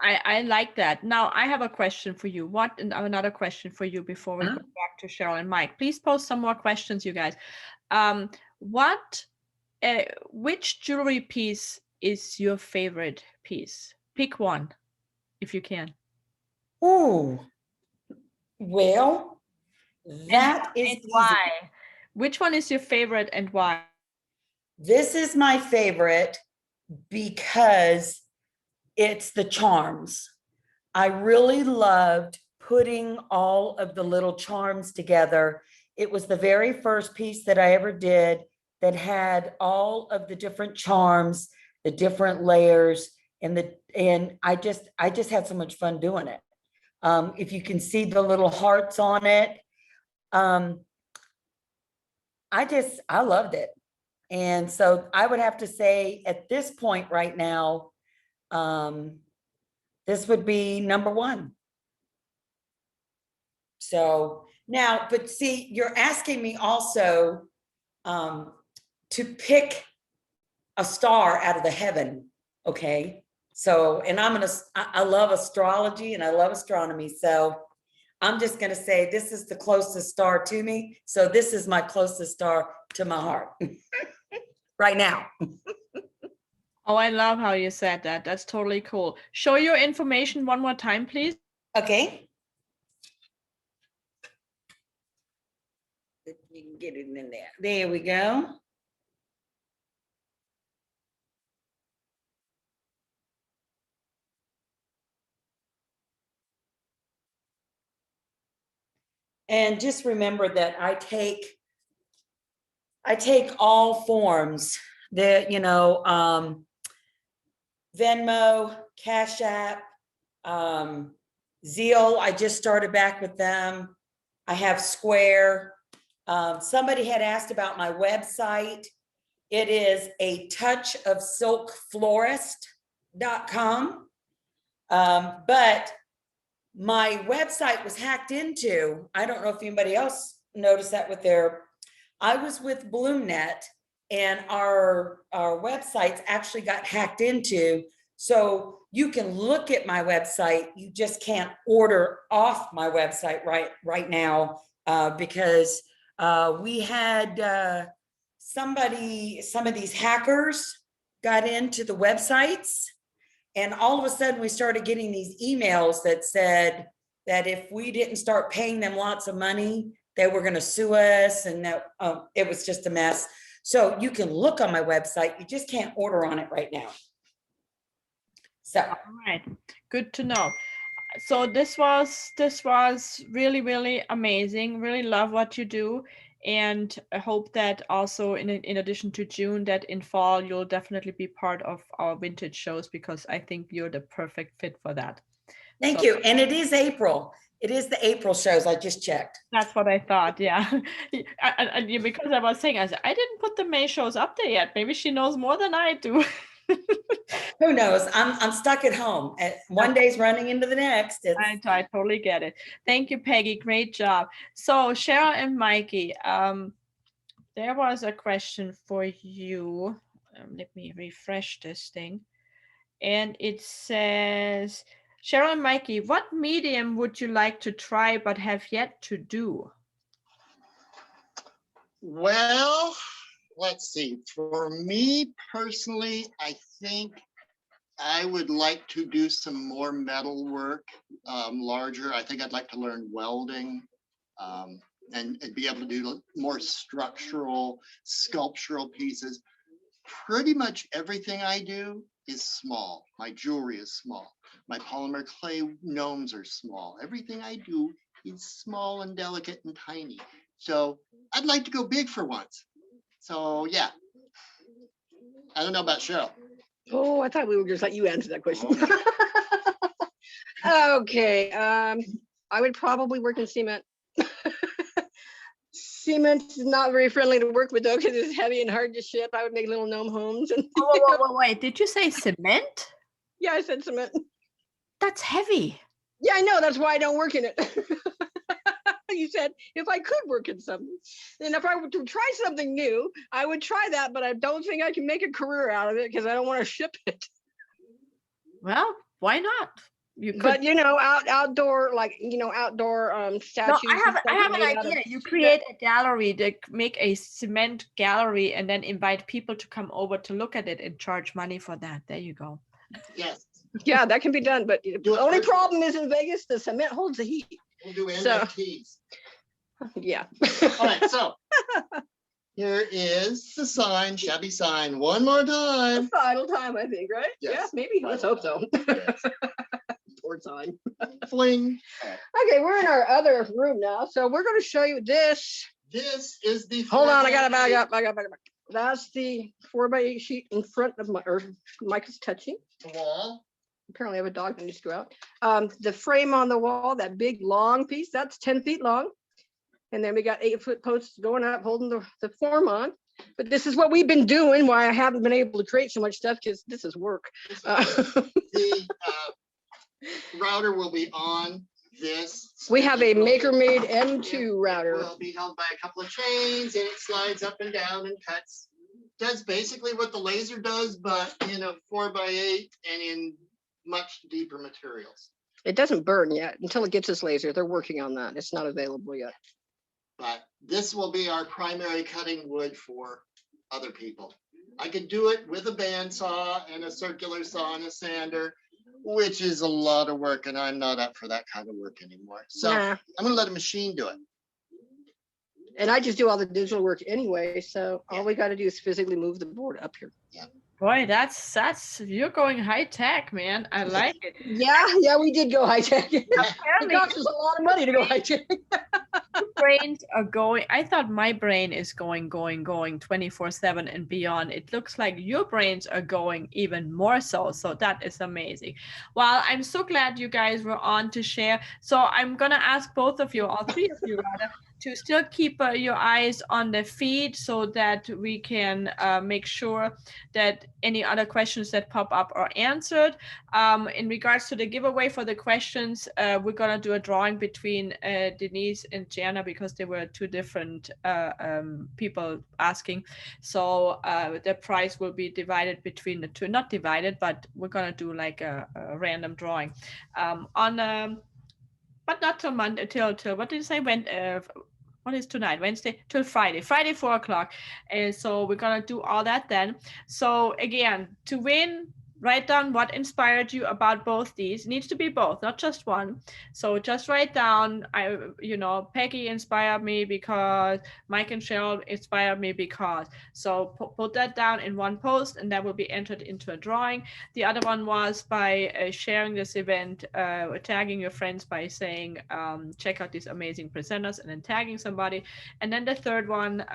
I like that. Now I have a question for you. Another question for you before we go back to Cheryl and Mike. Please post some more questions, you guys. Which jewelry piece is your favorite piece? Pick one, if you can. ooh, well, that is and why? Which one is your favorite and why? This is my favorite because it's the charms. I really loved putting all of the little charms together. It was the very first piece that I ever did that had all of the different charms, the different layers, and I just had so much fun doing it. If you can see the little hearts on it, I loved it. And so I would have to say at this point right now, this would be number one. So now, but see, you're asking me also to pick a star out of the heaven, okay? So, and I love astrology and I love astronomy. So I'm just gonna say this is the closest star to me. So this is my closest star to my heart right now. Oh, I love how you said that. That's totally cool. Show your information one more time, please. Okay. You can get it in there. There we go. And just remember that I take all forms that, Venmo, Cash App, Zeal, I just started back with them. I have Square. Somebody had asked about my website. It is a touchofsilkflorist.com. But my website was hacked into. I don't know if anybody else noticed that with I was with BloomNet, and our websites actually got hacked into. So you can look at my website, you just can't order off my website right now, because we had some of these hackers got into the websites, and all of a sudden we started getting these emails that said that if we didn't start paying them lots of money, they were going to sue us, and that it was just a mess. So you can look on my website, you just can't order on it right now. So, All right, good to know. So this was really, really amazing. Really love what you do. And I hope that also in addition to June, that in fall, you'll definitely be part of our vintage shows, because I think you're the perfect fit for that. thank you. And it is April. It is the April shows. I just checked. That's what I thought. Yeah. And because I was saying, I said, I didn't put the May shows up there yet. Maybe she knows more than I do. Who knows? I'm stuck at home. One day's running into the next. I totally get it. Thank you, Peggy. Great job. So Cheryl and Mikey, there was a question for you. Let me refresh this thing. And it says, Cheryl and Mikey, what medium would you like to try but have yet to do? Well, let's see. For me personally, I think I would like to do some more metal work, larger. I think I'd like to learn welding, and be able to do more structural, sculptural pieces. Pretty much everything I do is small. My jewelry is small. My polymer clay gnomes are small. Everything I do is small and delicate and tiny. So I'd like to go big for once. So yeah. I don't know about Cheryl. Oh, I thought we were just let you answer that question. Okay, I would probably work in cement. Cement is not very friendly to work with though, because it's heavy and hard to ship. I would make little gnome homes. And Wait, did you say cement? yeah, I said cement. That's heavy. Yeah, I know. That's why I don't work in it. You said if I could work in something, and if I were to try something new, I would try that. But I don't think I can make a career out of it because I don't want to ship it. Well, why not? You could. But outdoor, outdoor statues. No, I have an idea. You create a gallery, make a cement gallery, and then invite people to come over to look at it and charge money for that. There you go. Yes. Yeah, that can be done. But the only problem is in Vegas, the cement holds the heat. We'll do NFTs. Yeah. All right, so here is the sign, shabby sign, one more time. Final time, I think, right? Yes. Yeah, maybe. Let's hope so. Yes. Poor sign. Fling. Okay, we're in our other room now, so we're going to show you this. This is the. Hold on, I got to back up. That's the 4x8 sheet in front of Mike is touching. The wall. Apparently I have a dog that needs to go out. The frame on the wall, that big long piece, that's 10 feet long. And then we got 8-foot posts going up, holding the form on. But this is what we've been doing, why I haven't been able to create so much stuff, because this is work. The router will be on this. We have a Maker-Made M2 router. It will be held by a couple of chains, and it slides up and down and cuts. Does basically what the laser does, but in a 4x8 and in much deeper materials. It doesn't burn yet until it gets this laser. They're working on that. It's not available yet. But this will be our primary cutting wood for other people. I could do it with a bandsaw and a circular saw and a sander, which is a lot of work, and I'm not up for that kind of work anymore. So Nah. I'm gonna let a machine do it. And I just do all the digital work anyway, so all we got to do is physically move the board up here. Boy, that's you're going high tech, man. I like it. Yeah, we did go high tech. It Apparently, cost us a lot of money to go high tech. brains are going. I thought my brain is going 24/7 and beyond. It looks like your brains are going even more so. So that is amazing. Well, I'm so glad you guys were on to share. So I'm gonna ask both of you, all three of you rather, to still keep your eyes on the feed so that we can make sure that any other questions that pop up are answered. In regards to the giveaway for the questions, we're gonna do a drawing between Denise and Gianna because they were two different people asking. So the prize will be divided between the two, not divided, but we're gonna do like a random drawing but not till Monday, till what did you say? What is tonight? Wednesday till Friday, 4 o'clock. And so we're gonna do all that then. So again, to win, write down what inspired you about both these. It needs to be both, not just one. So just write down, Peggy inspired me because Mike and Cheryl inspired me because. So put that down in one post and that will be entered into a drawing. The other one was by sharing this event, tagging your friends by saying, check out these amazing presenters and then tagging somebody. And then the third one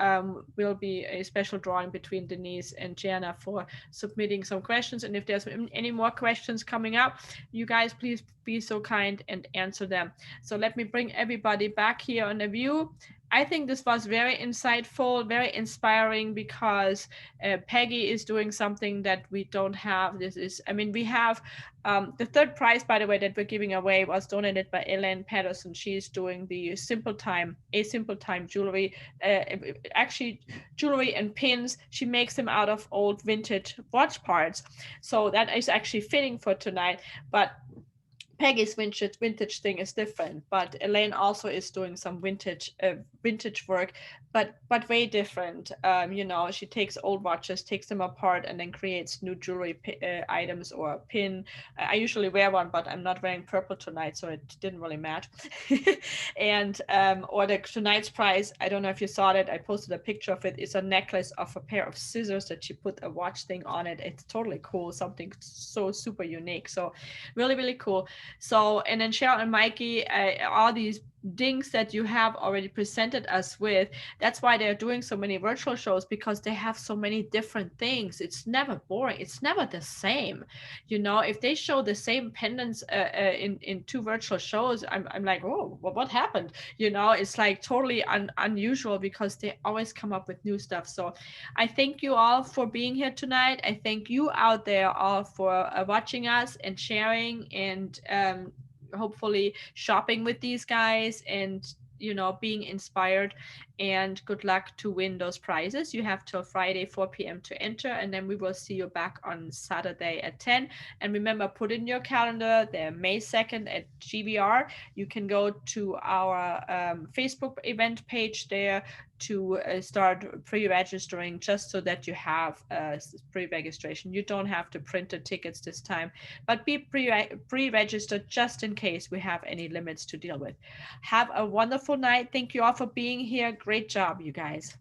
will be a special drawing between Denise and Gianna for submitting some questions. And if there's any more questions coming up, you guys please be so kind and answer them. So let me bring everybody back here on the view. I think this was very insightful, very inspiring because Peggy is doing something that we don't have. We have the third prize, by the way, that we're giving away was donated by Elaine Patterson. She's doing the Simple Time jewelry, actually jewelry and pins. She makes them out of old vintage watch parts. So that is actually fitting for tonight. But Peggy's vintage thing is different, but Elaine also is doing some vintage work, but way different. She takes old watches, takes them apart, and then creates new jewelry items or a pin. I usually wear one, but I'm not wearing purple tonight, so it didn't really match. And or tonight's prize, I don't know if you saw that. I posted a picture of it. It's a necklace of a pair of scissors that she put a watch thing on it. It's totally cool, something so super unique. So really, really cool. So, and then Cheryl and Mikey, all these dings that you have already presented us with, that's why they're doing so many virtual shows, because they have so many different things. It's never boring. It's never the same. If they show the same pendants in two virtual shows, I'm like, oh, what happened? It's like totally unusual because they always come up with new stuff. So I thank you all for being here tonight. I thank you out there all for watching us and sharing and hopefully shopping with these guys and being inspired. And good luck to win those prizes. You have till Friday 4 p.m. to enter, and then we will see you back on Saturday at 10. And remember, put in your calendar the May 2nd at GVR. You can go to our Facebook event page there to start pre-registering, just so that you have pre-registration. You don't have to print the tickets this time, but be pre-registered just in case we have any limits to deal with. Have a wonderful night. Thank you all for being here. Great job, you guys.